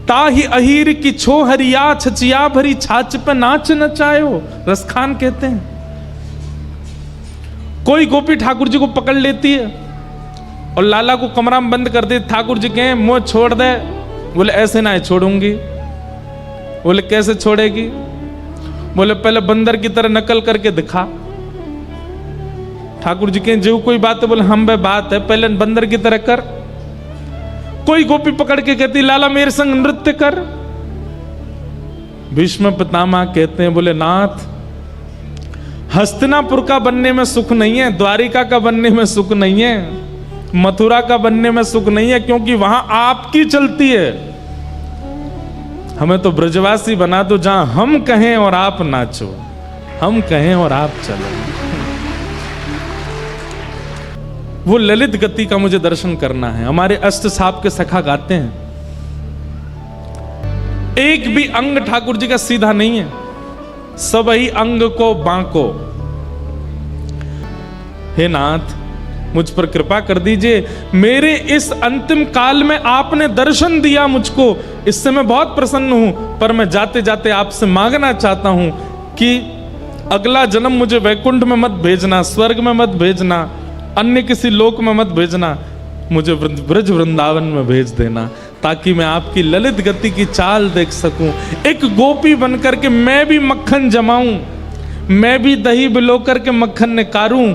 ताही अहीर की छो हरिया छचिया भरी छाछ पे नाच नचायो, रसखान कहते हैं। कोई गोपी ठाकुर जी को पकड़ लेती है और लाला को कमरा में बंद कर दे। ठाकुर जी कहें मुंह छोड़ दे। बोले ऐसे ना छोड़ूंगी। बोले कैसे छोड़ेगी? बोले पहले बंदर की तरह नकल करके दिखा। ठाकुर जी कहें जो कोई बात है? बोले हम बे बात है, पहले बंदर की तरह कर। कोई गोपी पकड़ के कहती लाला मेरे संग नृत्य कर। भीष्म पितामह कहते हैं बोले नाथ हस्तिनापुर का बनने में सुख नहीं है, द्वारिका का बनने में सुख नहीं है, मथुरा का बनने में सुख नहीं है, क्योंकि वहां आपकी चलती है। हमें तो ब्रजवासी बना दो जहां हम कहें और आप नाचो, हम कहें और आप चलो। वो ललित गति का मुझे दर्शन करना है। हमारे अष्ट साहब के सखा गाते हैं एक भी अंग ठाकुर जी का सीधा नहीं है, सब ही अंग को बांको। हे नाथ मुझ पर कृपा कर दीजिए, मेरे इस अंतिम काल में आपने दर्शन दिया मुझको, इससे मैं बहुत प्रसन्न हूं। पर मैं जाते जाते आपसे मांगना चाहता हूं कि अगला जन्म मुझे वैकुंठ में मत भेजना, स्वर्ग में मत भेजना, अन्य किसी लोक में मत भेजना। मुझे ब्रज वृंदावन में भेज देना, ताकि मैं आपकी ललित गति की चाल देख सकूं। एक गोपी बनकर के मैं भी मक्खन जमाऊं, मैं भी दही बिलो करके मक्खन निकारूं,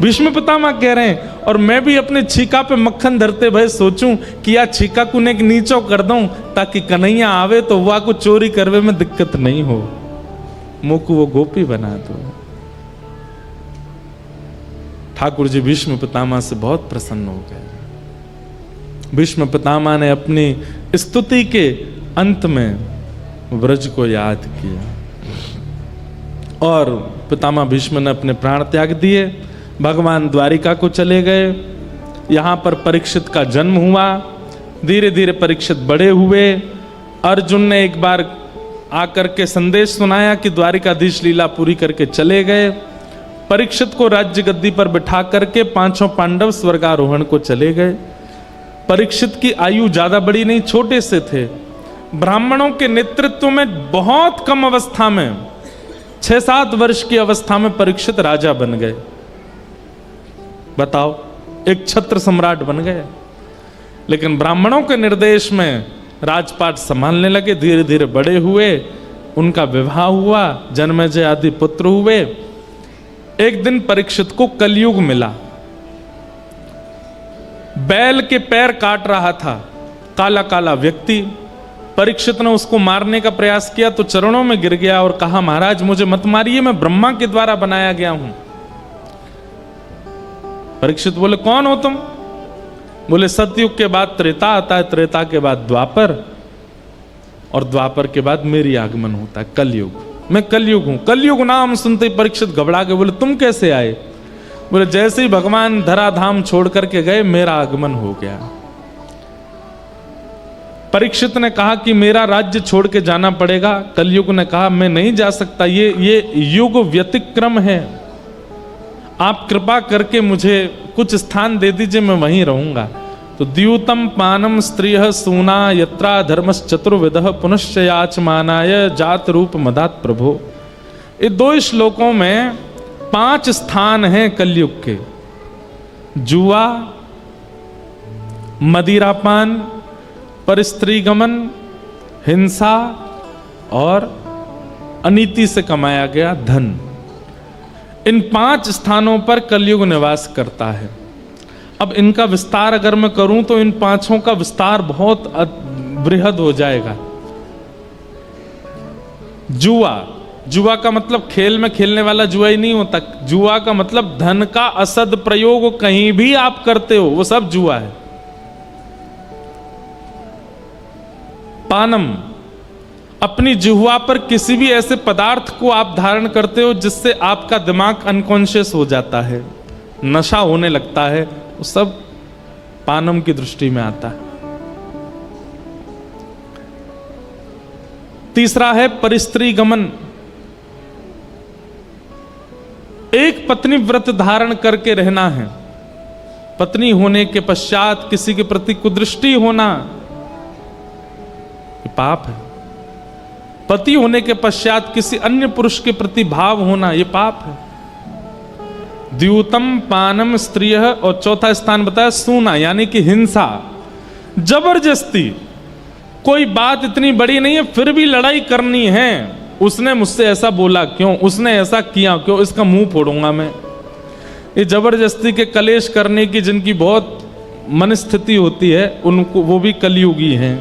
भीष्म पितामह कह रहे हैं, और मैं भी अपने छीका पे मक्खन धरते भय सोचूं कि या छीका को ने नीचो कर दूं, ताकि कन्हैया आवे तो वह को चोरी करवे में दिक्कत नहीं हो, मुख वो गोपी बना दो। ठाकुर जी भीष्म पितामह से बहुत प्रसन्न हो गए। भीष्म पितामह ने अपनी स्तुति के अंत में ब्रज को याद किया, और पितामह भीष्म ने अपने प्राण त्याग दिए, भगवान द्वारिका को चले गए। यहाँ पर परीक्षित का जन्म हुआ, धीरे धीरे परीक्षित बड़े हुए। अर्जुन ने एक बार आकर के संदेश सुनाया कि द्वारिकाधीश लीला पूरी करके चले गए। परीक्षित को राज्य गद्दी पर बिठा करके पांचों पांडव स्वर्गारोहण को चले गए। परीक्षित की आयु ज्यादा बड़ी नहीं, छोटे से थे। ब्राह्मणों के नेतृत्व में बहुत कम अवस्था में, 6-7 वर्ष की अवस्था में परीक्षित राजा बन गए। बताओ, एक छत्र सम्राट बन गए। लेकिन ब्राह्मणों के निर्देश में राजपाट संभालने लगे, धीरे धीरे बड़े हुए, उनका विवाह हुआ, जन्मेजय आदि पुत्र हुए। एक दिन परीक्षित को कलयुग मिला। बैल के पैर काट रहा था काला काला व्यक्ति। परीक्षित ने उसको मारने का प्रयास किया तो चरणों में गिर गया और कहा, महाराज मुझे मत मारिए, मैं ब्रह्मा के द्वारा बनाया गया हूं। परीक्षित बोले, कौन हो तुम? बोले, सतयुग के बाद त्रेता आता है, त्रेता के बाद द्वापर, और द्वापर के बाद मेरी आगमन होता है कलयुग। मैं कलयुग हूं। कलयुग नाम सुनते ही परीक्षित घबरा गए। बोले, तुम कैसे आए? बोले, जैसे ही भगवान धराधाम छोड़ करके गए, मेरा आगमन हो गया। परीक्षित ने कहा कि मेरा राज्य छोड़ के जाना पड़ेगा। कलयुग ने कहा, मैं नहीं जा सकता, ये युग व्यतिक्रम है, आप कृपा करके मुझे कुछ स्थान दे दीजिए, मैं वहीं रहूंगा। तो द्यूतम पानम स्त्रिय सूना यत्रा धर्मश्चतुर्विदः पुनश्च याचमानाय जात रूप मदात प्रभो। ये 2 श्लोकों में 5 स्थान हैं कलयुग के। जुआ, मदिरापान, परस्त्रीगमन, हिंसा और अनीति से कमाया गया धन। इन 5 स्थानों पर कलयुग निवास करता है। अब इनका विस्तार अगर मैं करूं तो इन 5 का विस्तार बहुत बृहद हो जाएगा। जुआ, जुआ का मतलब खेल में खेलने वाला जुआ ही नहीं होता। जुआ का मतलब धन का असद प्रयोग कहीं भी आप करते हो, वो सब जुआ है। पानम, अपनी जिह्वा पर किसी भी ऐसे पदार्थ को आप धारण करते हो जिससे आपका दिमाग अनकॉन्शियस हो जाता है, नशा होने लगता है, वो सब पानम की दृष्टि में आता है। तीसरा है परिस्त्री गमन। एक पत्नी व्रत धारण करके रहना है। पत्नी होने के पश्चात किसी के प्रति कुदृष्टि होना ये पाप है। पति होने के पश्चात किसी अन्य पुरुष के प्रति भाव होना ये पाप है। द्यूतम पानम स्त्रिय, और चौथा स्थान बताया सूना, यानी कि हिंसा, जबरदस्ती। कोई बात इतनी बड़ी नहीं है फिर भी लड़ाई करनी है। उसने मुझसे ऐसा बोला क्यों, उसने ऐसा किया क्यों, इसका मुंह फोड़ूंगा मैं। ये जबरदस्ती के कलेश करने की जिनकी बहुत मनस्थिति होती है, उनको वो भी कलयुगी हैं।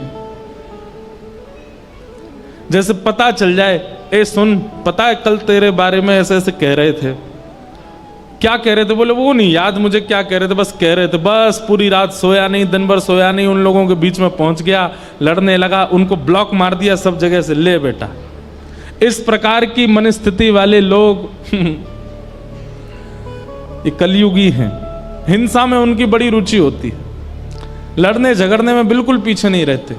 जैसे पता चल जाए, ए सुन, पता है कल तेरे बारे में ऐसे ऐसे कह रहे थे। क्या कह रहे थे? बोले वो नहीं याद मुझे क्या कह रहे थे, बस कह रहे थे। बस पूरी रात सोया नहीं, दिन भर सोया नहीं, उन लोगों के बीच में पहुंच गया, लड़ने लगा, उनको ब्लॉक मार दिया सब जगह से। ले बेटा, इस प्रकार की मनस्थिति वाले लोग ये कलयुगी हैं। हिंसा में उनकी बड़ी रुचि होती है, लड़ने झगड़ने में बिल्कुल पीछे नहीं रहते।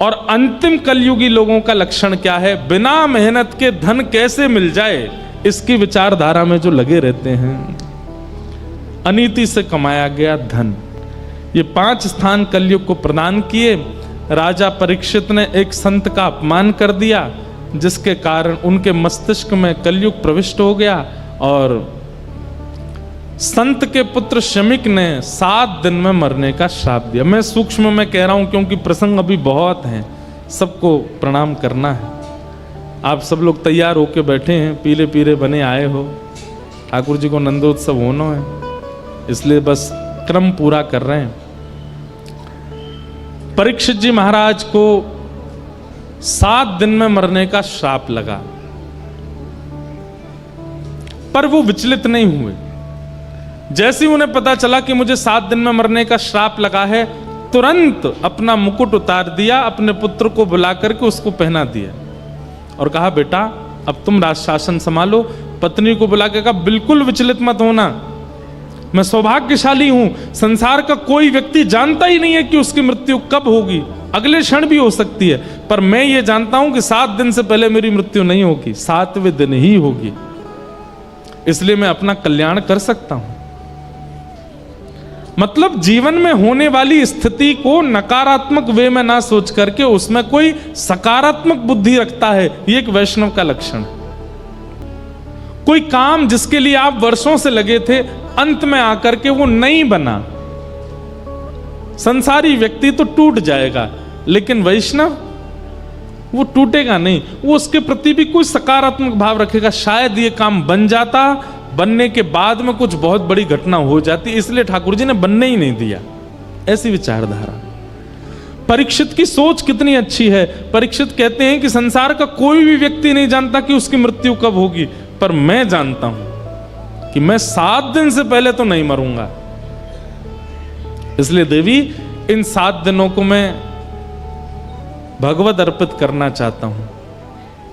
और अंतिम कलयुगी लोगों का लक्षण क्या है? बिना मेहनत के धन कैसे मिल जाए, इसकी विचारधारा में जो लगे रहते हैं। अनीति से कमाया गया धन। ये 5 स्थान कलयुग को प्रदान किए। राजा परीक्षित ने एक संत का अपमान कर दिया, जिसके कारण उनके मस्तिष्क में कलयुग प्रविष्ट हो गया और संत के पुत्र शमिक ने 7 दिन में मरने का श्राप दिया। मैं सूक्ष्म में कह रहा हूं क्योंकि प्रसंग अभी बहुत हैं, सबको प्रणाम करना है। आप सब लोग तैयार होके बैठे हैं, पीले पीले बने आए हो, ठाकुर जी को नंदोत्सव होना है, इसलिए बस क्रम पूरा कर रहे हैं। परीक्षित जी महाराज को 7 दिन में मरने का श्राप लगा, पर वो विचलित नहीं हुए। जैसे ही उन्हें पता चला कि मुझे 7 दिन में मरने का श्राप लगा है, तुरंत अपना मुकुट उतार दिया, अपने पुत्र को बुला करके उसको पहना दिया और कहा, बेटा अब तुम राज शासन संभालो। पत्नी को बुला के कहा, बिल्कुल विचलित मत होना, मैं सौभाग्यशाली हूं, संसार का कोई व्यक्ति जानता ही नहीं है कि उसकी मृत्यु कब होगी, अगले क्षण भी हो सकती है, पर मैं ये जानता हूं कि 7 दिन से पहले मेरी मृत्यु नहीं होगी, 7वें दिन ही होगी, इसलिए मैं अपना कल्याण कर सकता हूं। मतलब जीवन में होने वाली स्थिति को नकारात्मक वे में ना सोच करके उसमें कोई सकारात्मक बुद्धि रखता है, ये एक वैष्णव का लक्षण। कोई काम जिसके लिए आप वर्षों से लगे थे, अंत में आकर के वो नहीं बना, संसारी व्यक्ति तो टूट जाएगा, लेकिन वैष्णव वो टूटेगा नहीं, वो उसके प्रति भी कोई सकारात्मक भाव रखेगा। शायद ये काम बन जाता, बनने के बाद में कुछ बहुत बड़ी घटना हो जाती, इसलिए ठाकुर जी ने बनने ही नहीं दिया, ऐसी विचारधारा। परीक्षित की सोच कितनी अच्छी है। परीक्षित कहते हैं कि संसार का कोई भी व्यक्ति नहीं जानता कि उसकी मृत्यु कब होगी, पर मैं जानता हूं कि मैं 7 दिन से पहले तो नहीं मरूंगा, इसलिए देवी इन 7 दिनों को मैं भगवत अर्पित करना चाहता हूं,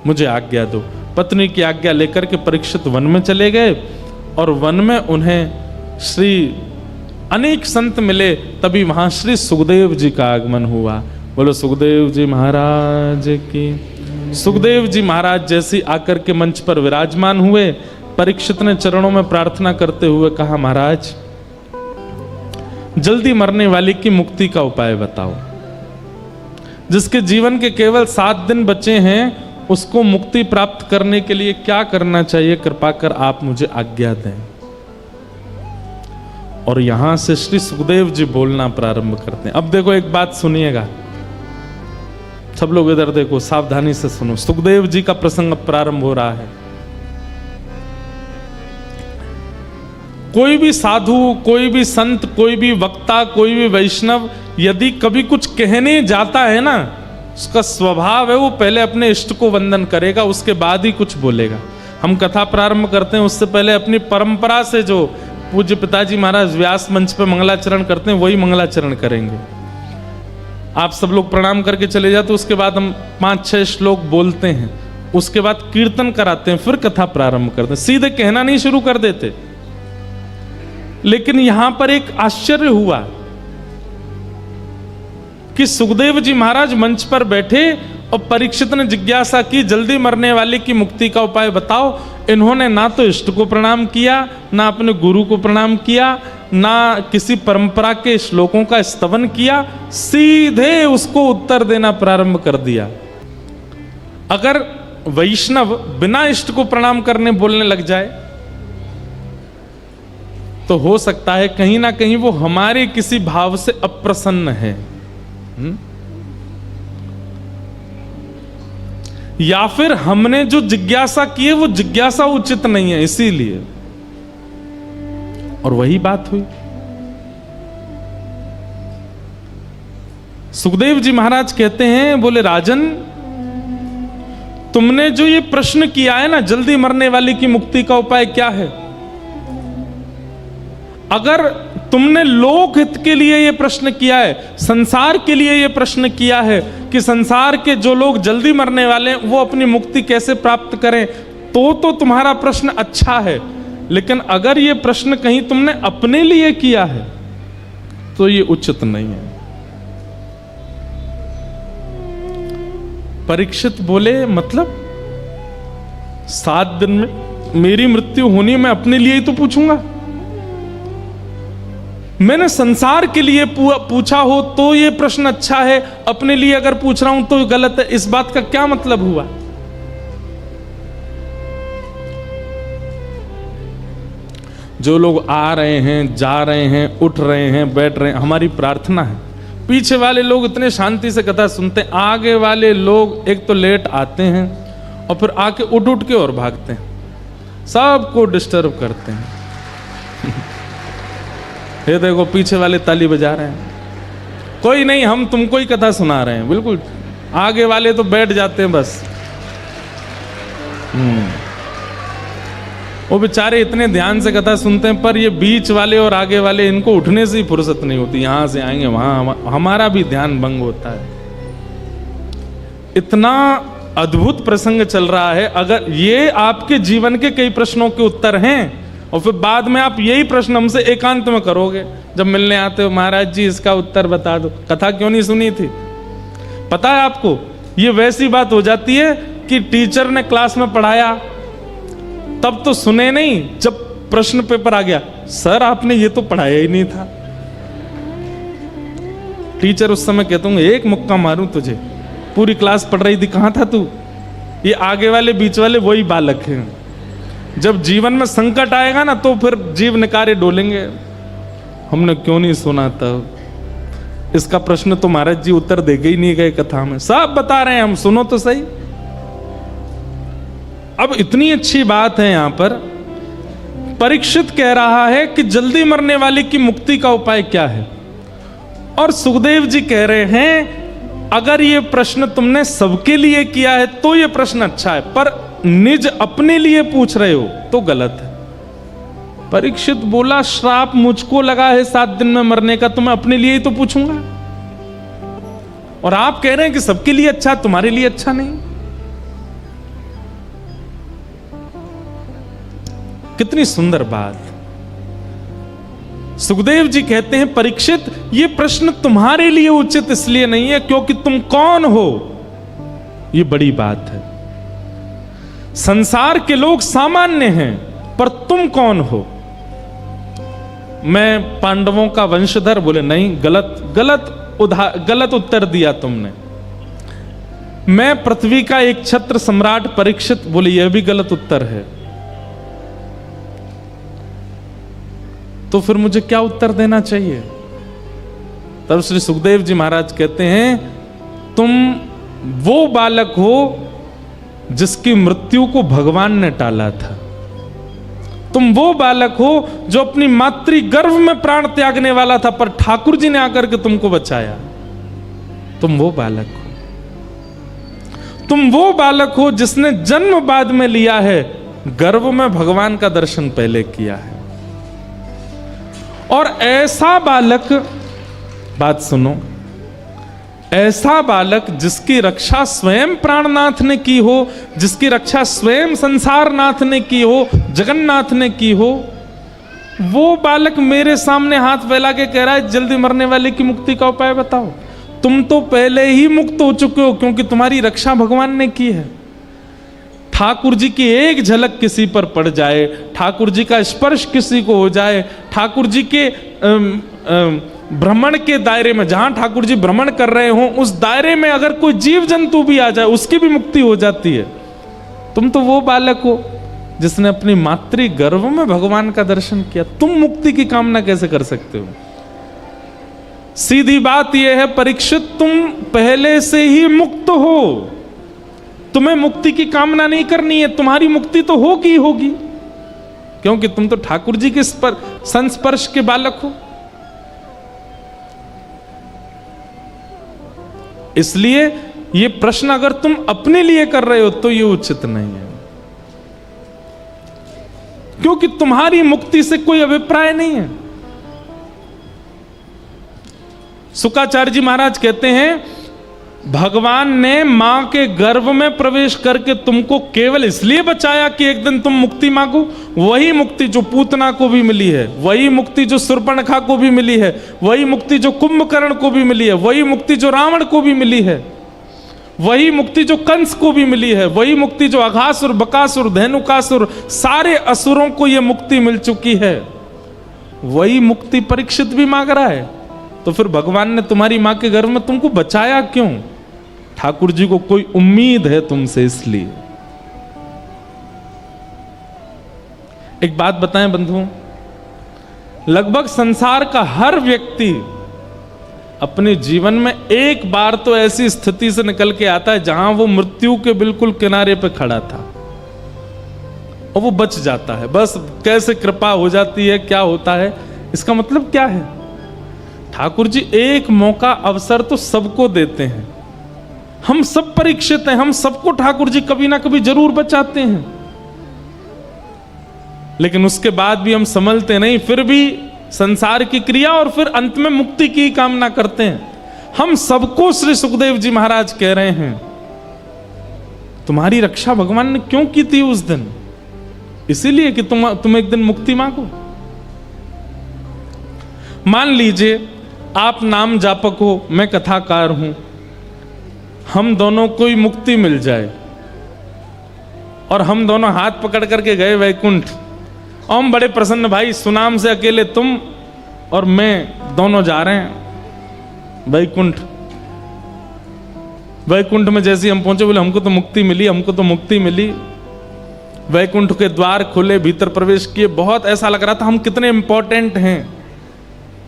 मुझे आज्ञा दो। पत्नी की आज्ञा लेकर के परीक्षित वन में चले गए और वन में उन्हें श्री अनेक संत मिले, तभी वहां श्री सुखदेव जी का आगमन हुआ। बोलो सुखदेव जी महाराज की। सुखदेव जी महाराज जैसे आकर के मंच पर विराजमान हुए, परीक्षित ने चरणों में प्रार्थना करते हुए कहा, महाराज जल्दी मरने वाली की मुक्ति का उपाय बताओ। जिसके जीवन के केवल 7 दिन बचे हैं, उसको मुक्ति प्राप्त करने के लिए क्या करना चाहिए, कृपा कर आप मुझे आज्ञा दें। और यहां से श्री सुखदेव जी बोलना प्रारंभ करते हैं। अब देखो एक बात सुनिएगा, सब लोग इधर देखो, सावधानी से सुनो। सुखदेव जी का प्रसंग प्रारंभ हो रहा है। कोई भी साधु, कोई भी संत, कोई भी वक्ता, कोई भी वैष्णव यदि कभी कुछ कहने जाता है ना, उसका स्वभाव है वो पहले अपने इष्ट को वंदन करेगा, उसके बाद ही कुछ बोलेगा। हम कथा प्रारंभ करते हैं उससे पहले अपनी परंपरा से जो पूज्य पिताजी महाराज व्यास मंच पे मंगलाचरण करते हैं, वही मंगलाचरण करेंगे। आप सब लोग प्रणाम करके चले जाते, उसके बाद हम 5-6 श्लोक बोलते हैं, उसके बाद कीर्तन कराते हैं, फिर कथा प्रारंभ करते हैं, सीधे कहना नहीं शुरू कर देते। लेकिन यहां पर एक आश्चर्य हुआ कि सुखदेव जी महाराज मंच पर बैठे और परीक्षित ने जिज्ञासा की, जल्दी मरने वाले की मुक्ति का उपाय बताओ। इन्होंने ना तो इष्ट को प्रणाम किया, ना अपने गुरु को प्रणाम किया, ना किसी परंपरा के श्लोकों का स्तवन किया, सीधे उसको उत्तर देना प्रारंभ कर दिया। अगर वैष्णव बिना इष्ट को प्रणाम करने बोलने लग जाए तो हो सकता है कहीं ना कहीं वो हमारे किसी भाव से अप्रसन्न है, या फिर हमने जो जिज्ञासा की है वो जिज्ञासा उचित नहीं है, इसीलिए। और वही बात हुई। सुखदेव जी महाराज कहते हैं, बोले राजन, तुमने जो ये प्रश्न किया है ना, जल्दी मरने वाले की मुक्ति का उपाय क्या है, अगर तुमने लोक हित के लिए यह प्रश्न किया है, संसार के लिए यह प्रश्न किया है कि संसार के जो लोग जल्दी मरने वाले हैं वो अपनी मुक्ति कैसे प्राप्त करें, तो तुम्हारा प्रश्न अच्छा है। लेकिन अगर यह प्रश्न कहीं तुमने अपने लिए किया है तो यह उचित नहीं है। परीक्षित बोले, मतलब 7 दिन में मेरी मृत्यु होनी, मैं अपने लिए ही तो पूछूंगा। मैंने संसार के लिए पूछा हो तो यह प्रश्न अच्छा है, अपने लिए अगर पूछ रहा हूं तो गलत है। इस बात का क्या मतलब हुआ? जो लोग आ रहे हैं, जा रहे हैं, उठ रहे हैं, बैठ रहे हैं, हमारी प्रार्थना है पीछे वाले लोग इतने शांति से कथा सुनते हैं, आगे वाले लोग एक तो लेट आते हैं और फिर आके उठ उठ के और भागते हैं, सबको डिस्टर्ब करते हैं। ये देखो पीछे वाले ताली बजा रहे हैं, कोई नहीं, हम तुमको ही कथा सुना रहे हैं, बिल्कुल। आगे वाले तो बैठ जाते हैं बस। वो बेचारे इतने ध्यान से कथा सुनते हैं, पर ये बीच वाले और आगे वाले, इनको उठने से ही फुर्सत नहीं होती, यहां से आएंगे वहां, हमारा भी ध्यान भंग होता है। इतना अद्भुत प्रसंग चल रहा है। अगर ये आपके जीवन के कई प्रश्नों के उत्तर हैं और फिर बाद में आप यही प्रश्न हमसे एकांत में करोगे जब मिलने आते हो, महाराज जी इसका उत्तर बता दो, कथा क्यों नहीं सुनी थी। पता है आपको, ये वैसी बात हो जाती है कि टीचर ने क्लास में पढ़ाया तब तो सुने नहीं, जब प्रश्न पेपर आ गया, सर आपने ये तो पढ़ाया ही नहीं था। टीचर उस समय कहते होंगे एक मुक्का मारूं तुझे, पूरी क्लास पढ़ रही थी, कहां था तू। ये आगे वाले बीच वाले वही बालक हैं। जब जीवन में संकट आएगा ना तो फिर जीव निकारे डोलेंगे, हमने क्यों नहीं सुना तब, इसका प्रश्न तो महाराज जी उत्तर देके ही नहीं गए कथा में, सब बता रहे हैं हम, सुनो तो सही। अब इतनी अच्छी बात है यहां पर, परीक्षित कह रहा है कि जल्दी मरने वाले की मुक्ति का उपाय क्या है, और सुखदेव जी कह रहे हैं अगर ये प्रश्न तुमने सबके लिए किया है तो ये प्रश्न अच्छा है, पर निज अपने लिए पूछ रहे हो तो गलत है। परीक्षित बोला श्राप मुझको लगा है 7 दिन में मरने का, तो मैं अपने लिए ही तो पूछूंगा, और आप कह रहे हैं कि सबके लिए अच्छा, तुम्हारे लिए अच्छा नहीं। कितनी सुंदर बात। सुखदेव जी कहते हैं परीक्षित ये प्रश्न तुम्हारे लिए उचित इसलिए नहीं है क्योंकि तुम कौन हो, ये बड़ी बात है। संसार के लोग सामान्य हैं, पर तुम कौन हो। मैं पांडवों का वंशधर, बोले नहीं, गलत उत्तर दिया तुमने। मैं पृथ्वी का एक छत्र सम्राट परीक्षित, बोले यह भी गलत उत्तर है। तो फिर मुझे क्या उत्तर देना चाहिए। तब श्री सुखदेव जी महाराज कहते हैं तुम वो बालक हो जिसकी मृत्यु को भगवान ने टाला था, तुम वो बालक हो जो अपनी मातृ गर्भ में प्राण त्यागने वाला था, पर ठाकुर जी ने आकर के तुमको बचाया। तुम वो बालक हो, तुम वो बालक हो जिसने जन्म बाद में लिया है, गर्भ में भगवान का दर्शन पहले किया है। और ऐसा बालक, बात सुनो, ऐसा बालक जिसकी रक्षा स्वयं प्राणनाथ ने की हो, जिसकी रक्षा स्वयं संसारनाथ ने की हो, जगन्नाथ ने की हो, वो बालक मेरे सामने हाथ फैला के कह रहा है जल्दी मरने वाले की मुक्ति का उपाय बताओ। तुम तो पहले ही मुक्त हो चुके हो क्योंकि तुम्हारी रक्षा भगवान ने की है। ठाकुर जी की एक झलक किसी पर पड़ जाए, ठाकुर जी का स्पर्श किसी को हो जाए, ठाकुर जी के भ्रमण के दायरे में, जहां ठाकुर जी भ्रमण कर रहे हो उस दायरे में अगर कोई जीव जंतु भी आ जाए उसकी भी मुक्ति हो जाती है। तुम तो वो बालक हो जिसने अपनी मातृ गर्भ में भगवान का दर्शन किया, तुम मुक्ति की कामना कैसे कर सकते हो। सीधी बात यह है परीक्षित, तुम पहले से ही मुक्त हो, तुम्हें मुक्ति की कामना नहीं करनी है, तुम्हारी मुक्ति तो होगी होगी, क्योंकि तुम तो ठाकुर जी के संस्पर्श के बालक हो। इसलिए ये प्रश्न अगर तुम अपने लिए कर रहे हो तो ये उचित नहीं है, क्योंकि तुम्हारी मुक्ति से कोई अभिप्राय नहीं है। शुकाचार्य जी महाराज कहते हैं भगवान ने मां के गर्भ में प्रवेश करके तुमको केवल इसलिए बचाया कि एक दिन तुम मुक्ति मांगो। वही मुक्ति जो पूतना को भी मिली है, वही मुक्ति जो शूर्पणखा को भी मिली है, वही मुक्ति जो कुंभकर्ण को भी मिली है, वही मुक्ति जो रावण को भी मिली है, वही मुक्ति जो कंस को भी मिली है, वही मुक्ति जो अघासुर, बकासुर, धेनुकासुर, सारे असुरों को यह मुक्ति मिल चुकी है, वही मुक्ति परीक्षित भी मांग रहा है। तो फिर भगवान ने तुम्हारी मां के गर्भ में तुमको बचाया क्यों। ठाकुर जी को कोई उम्मीद है तुमसे, इसलिए। एक बात बताएं बंधुओं, लगभग संसार का हर व्यक्ति अपने जीवन में एक बार तो ऐसी स्थिति से निकल के आता है जहां वो मृत्यु के बिल्कुल किनारे पे खड़ा था और वो बच जाता है। बस कैसे कृपा हो जाती है, क्या होता है, इसका मतलब क्या है? ठाकुर जी एक मौका अवसर तो सबको देते हैं, हम सब परीक्षित हैं, हम सबको ठाकुर जी कभी ना कभी जरूर बचाते हैं, लेकिन उसके बाद भी हम संभलते नहीं, फिर भी संसार की क्रिया और फिर अंत में मुक्ति की कामना करते हैं। हम सबको श्री सुखदेव जी महाराज कह रहे हैं तुम्हारी रक्षा भगवान ने क्यों की थी उस दिन? इसीलिए कि तुम एक दिन मुक्ति मांगो। मान लीजिए आप नाम जापक हो, मैं कथाकार हूं, हम दोनों को ही मुक्ति मिल जाए और हम दोनों हाथ पकड़ करके गए वैकुंठ, और हम बड़े प्रसन्न, भाई सुनाम से अकेले तुम और मैं दोनों जा रहे हैं वैकुंठ। वैकुंठ में जैसे हम पहुंचे बोले हमको तो मुक्ति मिली, हमको तो मुक्ति मिली। वैकुंठ के द्वार खुले, भीतर प्रवेश किए, बहुत ऐसा लग रहा था हम कितने इंपॉर्टेंट हैं।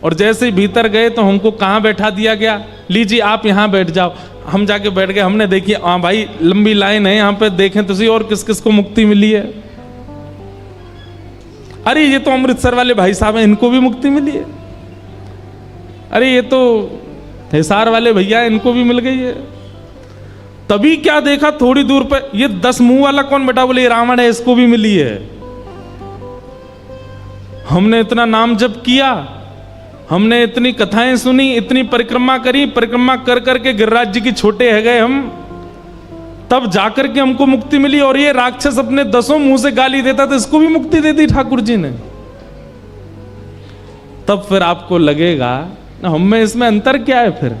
और जैसे ही भीतर गए तो हमको कहाँ बैठा दिया गया, लीजिए आप यहाँ बैठ जाओ। हम जाके बैठ गए, हमने देखी हाँ भाई लंबी लाइन है यहाँ पे, देखें तो और किस किस को मुक्ति मिली है। अरे ये तो अमृतसर वाले भाई साहब हैं, इनको भी मुक्ति मिली है। अरे ये तो हिसार वाले भैया इनको भी मिल गई है। तभी क्या देखा थोड़ी दूर पर, ये 10 मुंह वाला कौन बैठा, बोले ये रावण है, इसको भी मिली है। हमने इतना नाम जप किया, हमने इतनी कथाएं सुनी, इतनी परिक्रमा करी, परिक्रमा कर करके गिरिराज जी की छोटे है गए हम, तब जाकर के हमको मुक्ति मिली। और ये राक्षस अपने 10 मुंह से गाली देता तो इसको भी मुक्ति दे दी ठाकुर जी ने। तब फिर आपको लगेगा ना हम में इसमें अंतर क्या है? फिर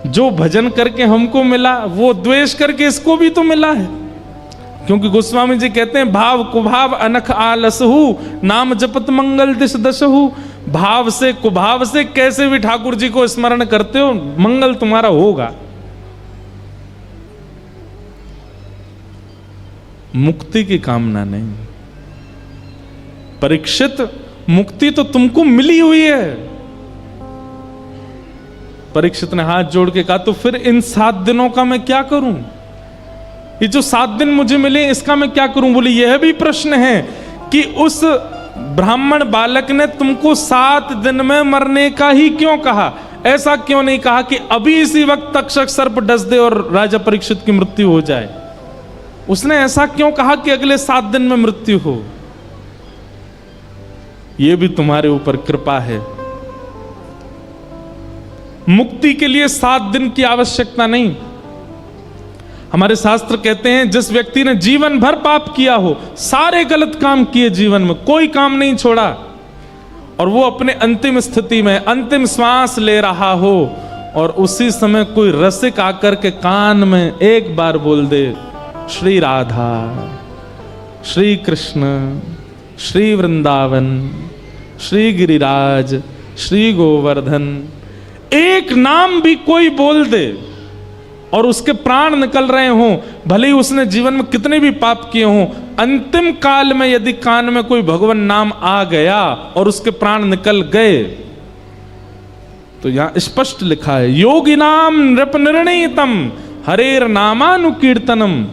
जो भजन करके हमको मिला वो द्वेष करके इसको भी तो मिला है। क्योंकि गोस्वामी जी कहते हैं भाव कुभाव अनख आलसहु, नाम जपत मंगल दिश दशहु। भाव से कुभाव से कैसे भी ठाकुर जी को स्मरण करते हो, मंगल तुम्हारा होगा। मुक्ति की कामना नहीं। परीक्षित, मुक्ति तो तुमको मिली हुई है। परीक्षित ने हाथ जोड़ के कहा तो फिर इन 7 दिनों का मैं क्या करूं? ये जो 7 दिन मुझे मिले इसका मैं क्या करूं? बोले यह भी प्रश्न है कि उस ब्राह्मण बालक ने तुमको 7 दिन में मरने का ही क्यों कहा? ऐसा क्यों नहीं कहा कि अभी इसी वक्त तक्षक सर्प डस दे और राजा परीक्षित की मृत्यु हो जाए? उसने ऐसा क्यों कहा कि अगले 7 दिन में मृत्यु हो? यह भी तुम्हारे ऊपर कृपा है। मुक्ति के लिए 7 दिन की आवश्यकता नहीं। हमारे शास्त्र कहते हैं जिस व्यक्ति ने जीवन भर पाप किया हो, सारे गलत काम किए, जीवन में कोई काम नहीं छोड़ा, और वो अपने अंतिम स्थिति में अंतिम श्वास ले रहा हो और उसी समय कोई रसिक आकर के कान में एक बार बोल दे श्री राधा, श्री कृष्ण, श्री वृंदावन, श्री गिरिराज, श्री गोवर्धन, एक नाम भी कोई बोल दे और उसके प्राण निकल रहे हों, भले ही उसने जीवन में कितने भी पाप किए हों, अंतिम काल में यदि कान में कोई भगवान नाम आ गया और उसके प्राण निकल गए, तो यहां स्पष्ट लिखा है योगिनाम नृप निर्णीतम हरेर नामानुकीर्तनम।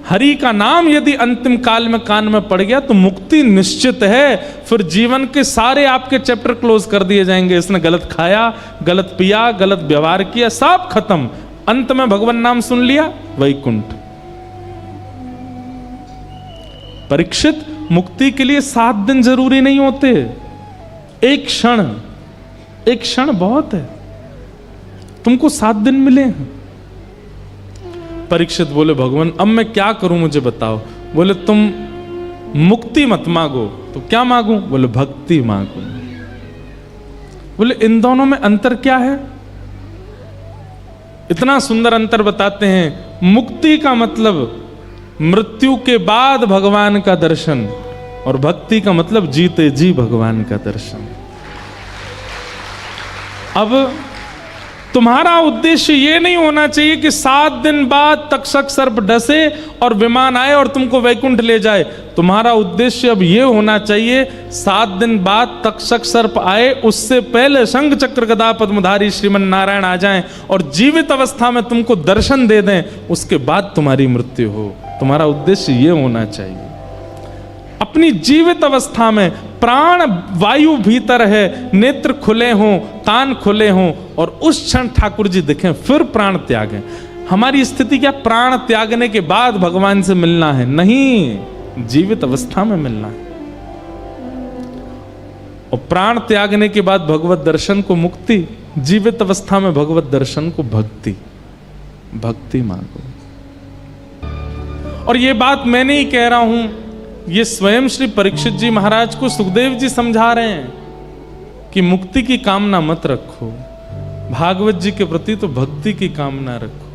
हरि का नाम यदि अंतिम काल में कान में पड़ गया तो मुक्ति निश्चित है। फिर जीवन के सारे आपके चैप्टर क्लोज कर दिए जाएंगे। इसने गलत खाया, गलत पिया, गलत व्यवहार किया, सब खत्म। अंत में भगवान नाम सुन लिया, वैकुंठ। परीक्षित, मुक्ति के लिए 7 दिन जरूरी नहीं होते, एक क्षण बहुत है। तुमको 7 दिन मिले हैं। परीक्षित बोले भगवान अब मैं क्या करूं, मुझे बताओ। बोले तुम मुक्ति मत मांगो तो क्या मांगू? बोले भक्ति मांगो। बोले इन दोनों में अंतर क्या है? इतना सुंदर अंतर बताते हैं। मुक्ति का मतलब मृत्यु के बाद भगवान का दर्शन, और भक्ति का मतलब जीते जी भगवान का दर्शन। अब तुम्हारा उद्देश्य ये नहीं होना चाहिए कि 7 दिन बाद तक्षक सर्प डसे और विमान आए और तुमको वैकुंठ ले जाए। तुम्हारा उद्देश्य अब ये होना चाहिए 7 दिन बाद तक्षक सर्प आए, उससे पहले शंख चक्र गदा पद्मधारी श्रीमन नारायण आ जाएं और जीवित अवस्था में तुमको दर्शन दे दें, उसके बाद तुम्हारी मृत्यु हो। तुम्हारा उद्देश्य ये होना चाहिए। अपनी जीवित अवस्था में प्राण वायु भीतर है, नेत्र खुले हों, कान खुले हों और उस क्षण ठाकुर जी दिखें, फिर प्राण त्यागें। हमारी स्थिति क्या, प्राण त्यागने के बाद भगवान से मिलना है? नहीं, जीवित अवस्था में मिलना है। और प्राण त्यागने के बाद भगवत दर्शन को मुक्ति, जीवित अवस्था में भगवत दर्शन को भक्ति। भक्ति मांगो। और ये बात मैं नहीं कह रहा हूं, ये स्वयं श्री परीक्षित जी महाराज को सुखदेव जी समझा रहे हैं कि मुक्ति की कामना मत रखो, भागवत जी के प्रति तो भक्ति की कामना रखो।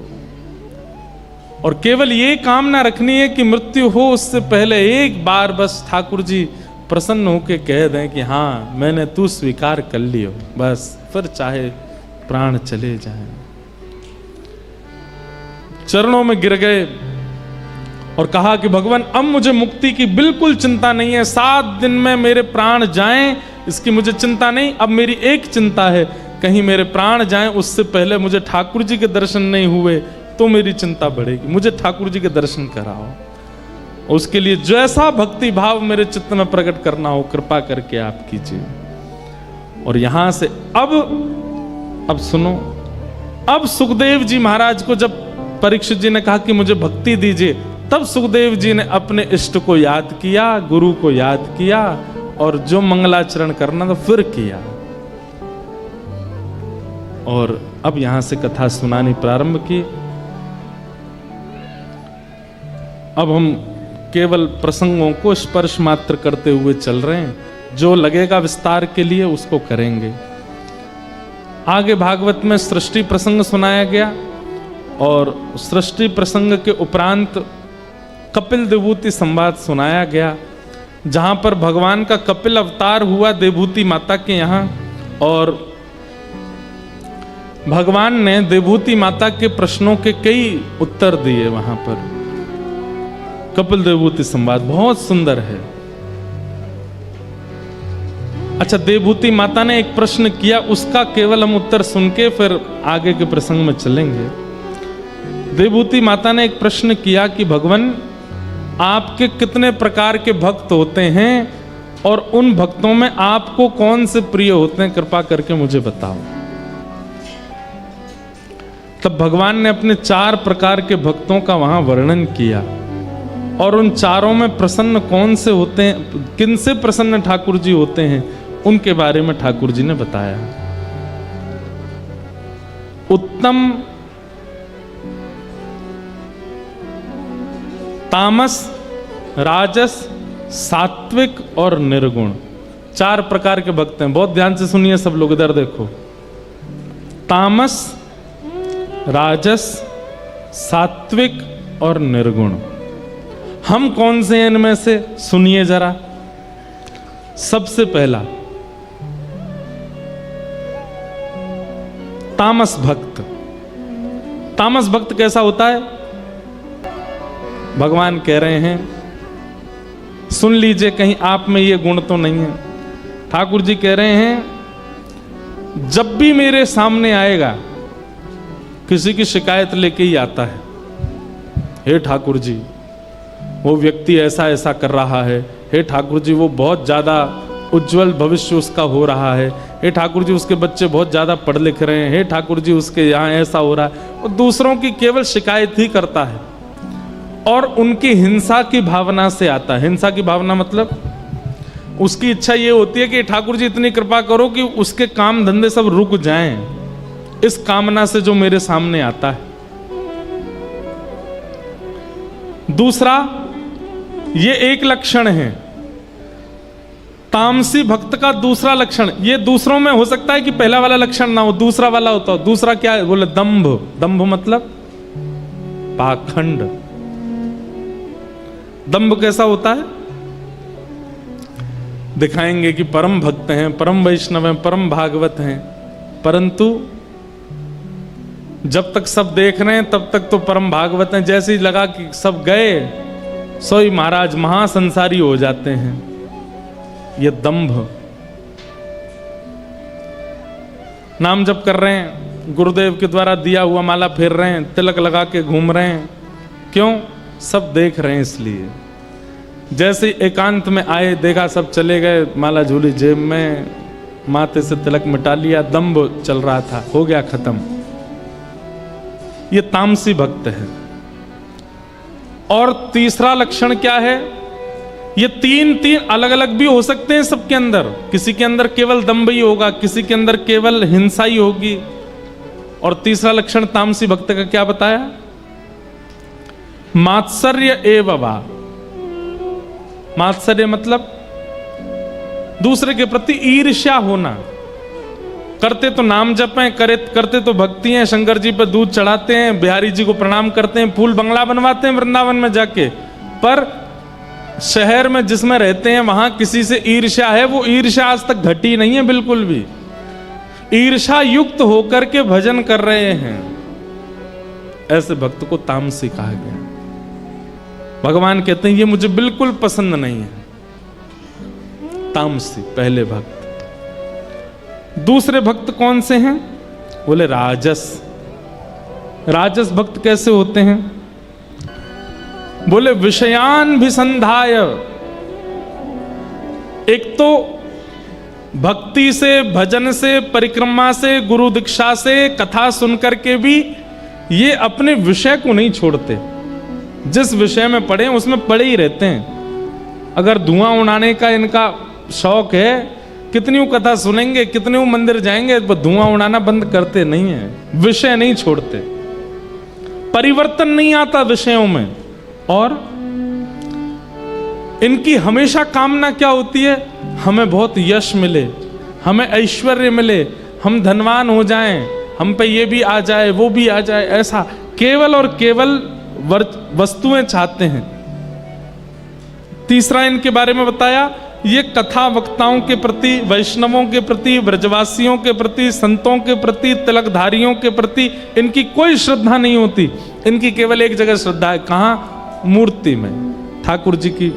और केवल ये कामना रखनी है कि मृत्यु हो उससे पहले एक बार बस ठाकुर जी प्रसन्न होकर कह दें कि हाँ मैंने तू स्वीकार कर लियो, बस फिर चाहे प्राण चले जाएं। चरणों में गिर गए और कहा कि भगवान अब मुझे मुक्ति की बिल्कुल चिंता नहीं है, 7 दिन में मेरे प्राण जाएं इसकी मुझे चिंता नहीं। अब मेरी एक चिंता है, कहीं मेरे प्राण जाएं उससे पहले मुझे ठाकुर जी के दर्शन नहीं हुए तो मेरी चिंता बढ़ेगी। मुझे ठाकुर जी के दर्शन कराओ, उसके लिए जैसा भक्ति भाव मेरे चित्त में प्रकट करना हो कृपा करके आप कीजिए। और यहां से अब सुनो, अब सुखदेव जी महाराज को जब परीक्षित जी ने कहा कि मुझे भक्ति दीजिए, तब सुखदेव जी ने अपने इष्ट को याद किया, गुरु को याद किया और जो मंगलाचरण करना था फिर किया। और अब यहां से कथा सुनानी प्रारंभ की। अब हम केवल प्रसंगों को स्पर्श मात्र करते हुए चल रहे हैं, जो लगेगा विस्तार के लिए उसको करेंगे। आगे भागवत में सृष्टि प्रसंग सुनाया गया और सृष्टि प्रसंग के उपरांत कपिल देवभूति संवाद सुनाया गया, जहां पर भगवान का कपिल अवतार हुआ देवभूति माता के यहां और भगवान ने देवभूति माता के प्रश्नों के कई उत्तर दिए। वहां पर कपिल देवभूति संवाद बहुत सुंदर है। अच्छा, देवभूति माता ने एक प्रश्न किया, उसका केवल हम उत्तर सुन के फिर आगे के प्रसंग में चलेंगे। देवभूति माता ने एक प्रश्न किया कि भगवान आपके कितने प्रकार के भक्त होते हैं और उन भक्तों में आपको कौन से प्रिय होते हैं, कृपा करके मुझे बताओ। तब भगवान ने अपने 4 प्रकार के भक्तों का वहां वर्णन किया और उन चारों में प्रसन्न कौन से होते हैं, किन से प्रसन्न ठाकुर जी होते हैं, उनके बारे में ठाकुर जी ने बताया। उत्तम, तामस, राजस, सात्विक और निर्गुण, 4 प्रकार के भक्त हैं। बहुत ध्यान से सुनिए सब लोग, इधर देखो। तामस, राजस, सात्विक और निर्गुण, हम कौन से हैं इनमें से? सुनिए जरा। सबसे पहला तामस भक्त। तामस भक्त कैसा होता है? भगवान कह रहे हैं, सुन लीजिए कहीं आप में ये गुण तो नहीं है। ठाकुर जी कह रहे हैं, जब भी मेरे सामने आएगा किसी की शिकायत लेके ही आता है, हे ठाकुर जी वो व्यक्ति ऐसा ऐसा कर रहा है, हे ठाकुर जी वो बहुत ज्यादा उज्जवल भविष्य उसका हो रहा है, हे ठाकुर जी उसके बच्चे बहुत ज्यादा पढ़ लिख रहे हैं, हे ठाकुर जी उसके यहाँ ऐसा हो रहा है। वो दूसरों की केवल शिकायत ही करता है और उनकी हिंसा की भावना से आता है। हिंसा की भावना मतलब उसकी इच्छा ये होती है कि ठाकुर जी इतनी कृपा करो कि उसके काम धंधे सब रुक जाएं, इस कामना से जो मेरे सामने आता है। दूसरा, ये एक लक्षण है तामसी भक्त का। दूसरा लक्षण, ये दूसरों में हो सकता है कि पहला वाला लक्षण ना हो, दूसरा वाला होता हो। दूसरा क्या है? बोले दंभ। दंभ मतलब पाखंड। दंभ कैसा होता है? दिखाएंगे कि परम भक्त हैं, परम वैष्णव हैं, परम भागवत हैं, परंतु जब तक सब देख रहे हैं तब तक तो परम भागवत हैं, जैसे ही लगा कि सब गए सोई महाराज महासंसारी हो जाते हैं। ये दंभ। नाम जप कर रहे हैं, गुरुदेव के द्वारा दिया हुआ माला फेर रहे हैं, तिलक लगा के घूम रहे हैं, क्यों? सब देख रहे हैं इसलिए। जैसे एकांत में आए, देखा सब चले गए, माला झूली जेब में, माथे से तिलक मिटा लिया, दंभ चल रहा था, हो गया खत्म। ये तामसी भक्त है। और तीसरा लक्षण क्या है? ये तीन अलग अलग भी हो सकते हैं सबके अंदर। किसी के अंदर केवल दंभ ही होगा, किसी के अंदर केवल हिंसा ही होगी। और तीसरा लक्षण तामसी भक्त का क्या बताया? मात्सर्य एव वा। मात्सर्य मतलब दूसरे के प्रति ईर्ष्या होना। करते तो नाम जप हैं, करते तो भक्ति हैं, शंकर जी पर दूध चढ़ाते हैं, बिहारी जी को प्रणाम करते हैं, फूल बंगला बनवाते हैं वृंदावन में जाके, पर शहर में जिसमें रहते हैं वहां किसी से ईर्ष्या है। वो ईर्ष्या आज तक घटी नहीं है बिल्कुल भी। ईर्ष्या युक्त होकर के भजन कर रहे हैं, ऐसे भक्त को तामसी कहा गया। भगवान कहते हैं ये मुझे बिल्कुल पसंद नहीं है। तामसी पहले भक्त। दूसरे भक्त कौन से हैं? बोले राजस। राजस भक्त कैसे होते हैं? बोले विषयान भी संधाय। एक तो भक्ति से, भजन से, परिक्रमा से, गुरु दीक्षा से, कथा सुनकर के भी ये अपने विषय को नहीं छोड़ते। जिस विषय में पढ़े उसमें पढ़े ही रहते हैं। अगर धुआं उड़ाने का इनका शौक है, कितनी कथा सुनेंगे, कितने मंदिर जाएंगे, धुआं उड़ाना बंद करते नहीं है, विषय नहीं छोड़ते, परिवर्तन नहीं आता विषयों में। और इनकी हमेशा कामना क्या होती है? हमें बहुत यश मिले, हमें ऐश्वर्य मिले, हम धनवान हो जाएं, हम पे ये भी आ जाए, वो भी आ जाए, ऐसा केवल और केवल वस्तुएं चाहते हैं। तीसरा इनके बारे में बताया, ये कथा वक्ताओं के प्रति, वैष्णवों के प्रति, ब्रजवासियों के प्रति, संतों के प्रति, तिलकधारियों के प्रति इनकी कोई श्रद्धा नहीं होती। इनकी केवल एक जगह श्रद्धा है, कहाँ? मूर्ति में, ठाकुर जी की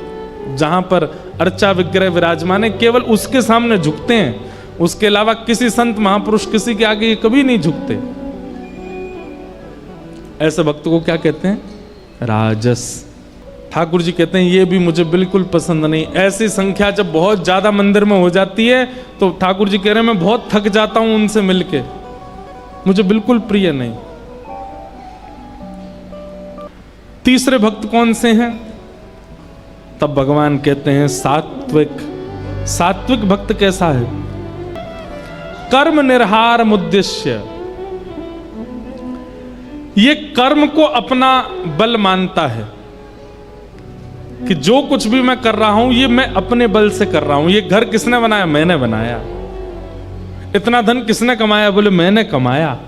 जहां पर अर्चा विग्रह विराजमान है, केवल उसके सामने झुकते हैं। उसके अलावा किसी संत महापुरुष किसी के आगे ये कभी नहीं झुकते। ऐसे भक्त को क्या कहते हैं? राजस। ठाकुर जी कहते हैं ये भी मुझे बिल्कुल पसंद नहीं। ऐसी संख्या जब बहुत ज्यादा मंदिर में हो जाती है तो ठाकुर जी कह रहे हैं मैं बहुत थक जाता हूं उनसे मिलके, मुझे बिल्कुल प्रिय नहीं। तीसरे भक्त कौन से हैं? तब भगवान कहते हैं सात्विक। सात्विक भक्त कैसा है? कर्म निर्हार मुद्देश्य। ये कर्म को अपना बल मानता है कि जो कुछ भी मैं कर रहा हूं ये मैं अपने बल से कर रहा हूं। ये घर किसने बनाया? मैंने बनाया। इतना धन किसने कमाया? बोले मैंने कमाया।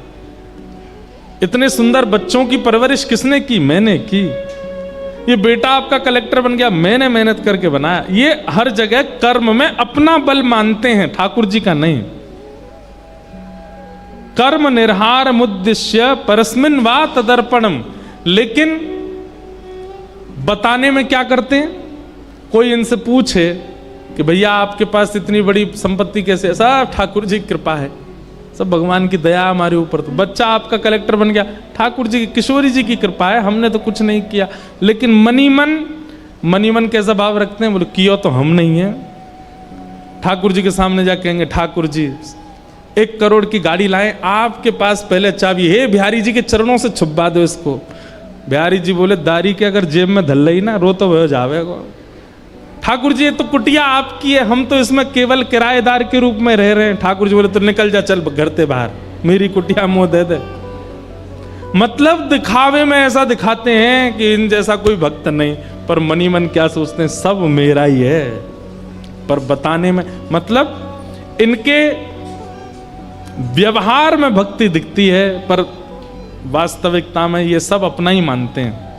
इतने सुंदर बच्चों की परवरिश किसने की? मैंने की। ये बेटा आपका कलेक्टर बन गया, मैंने मेहनत करके बनाया। ये हर जगह कर्म में अपना बल मानते हैं, ठाकुर जी का नहीं। कर्म निर्हार मुद्दिश्य परस्मिन वा तदर्पणम। लेकिन बताने में क्या करते हैं? कोई इनसे पूछे कि भैया आपके पास इतनी बड़ी संपत्ति कैसे? सब ठाकुर जी की कृपा है, सब भगवान की दया हमारे ऊपर। तो बच्चा आपका कलेक्टर बन गया, ठाकुर जी की, किशोरी जी की कृपा है, हमने तो कुछ नहीं किया। लेकिन मनी मन कैसा भाव रखते हैं? बोले किया तो हम नहीं है। ठाकुर जी के सामने जा कहेंगे ठाकुर जी 1 करोड़ की गाड़ी लाए, आपके पास पहले चाबी है, बिहारी जी के चरणों से छुपा दो इसको। बिहारी जी बोले दारी के अगर जेब में धल रही ना रो तो हो जावेगा। ठाकुर जी ये तो कुटिया आपकी है, हम तो इसमें केवल किराएदार के रूप में रह रहे हैं। ठाकुर जी बोले तो निकल जा, चल घर से बाहर, मेरी कुटिया मुंह दे दे। मतलब दिखावे में ऐसा दिखाते हैं कि इन जैसा कोई भक्त नहीं, पर मनी मन क्या सोचते हैं? सब मेरा ही है। पर बताने में मतलब इनके व्यवहार में भक्ति दिखती है, पर वास्तविकता में ये सब अपना ही मानते हैं।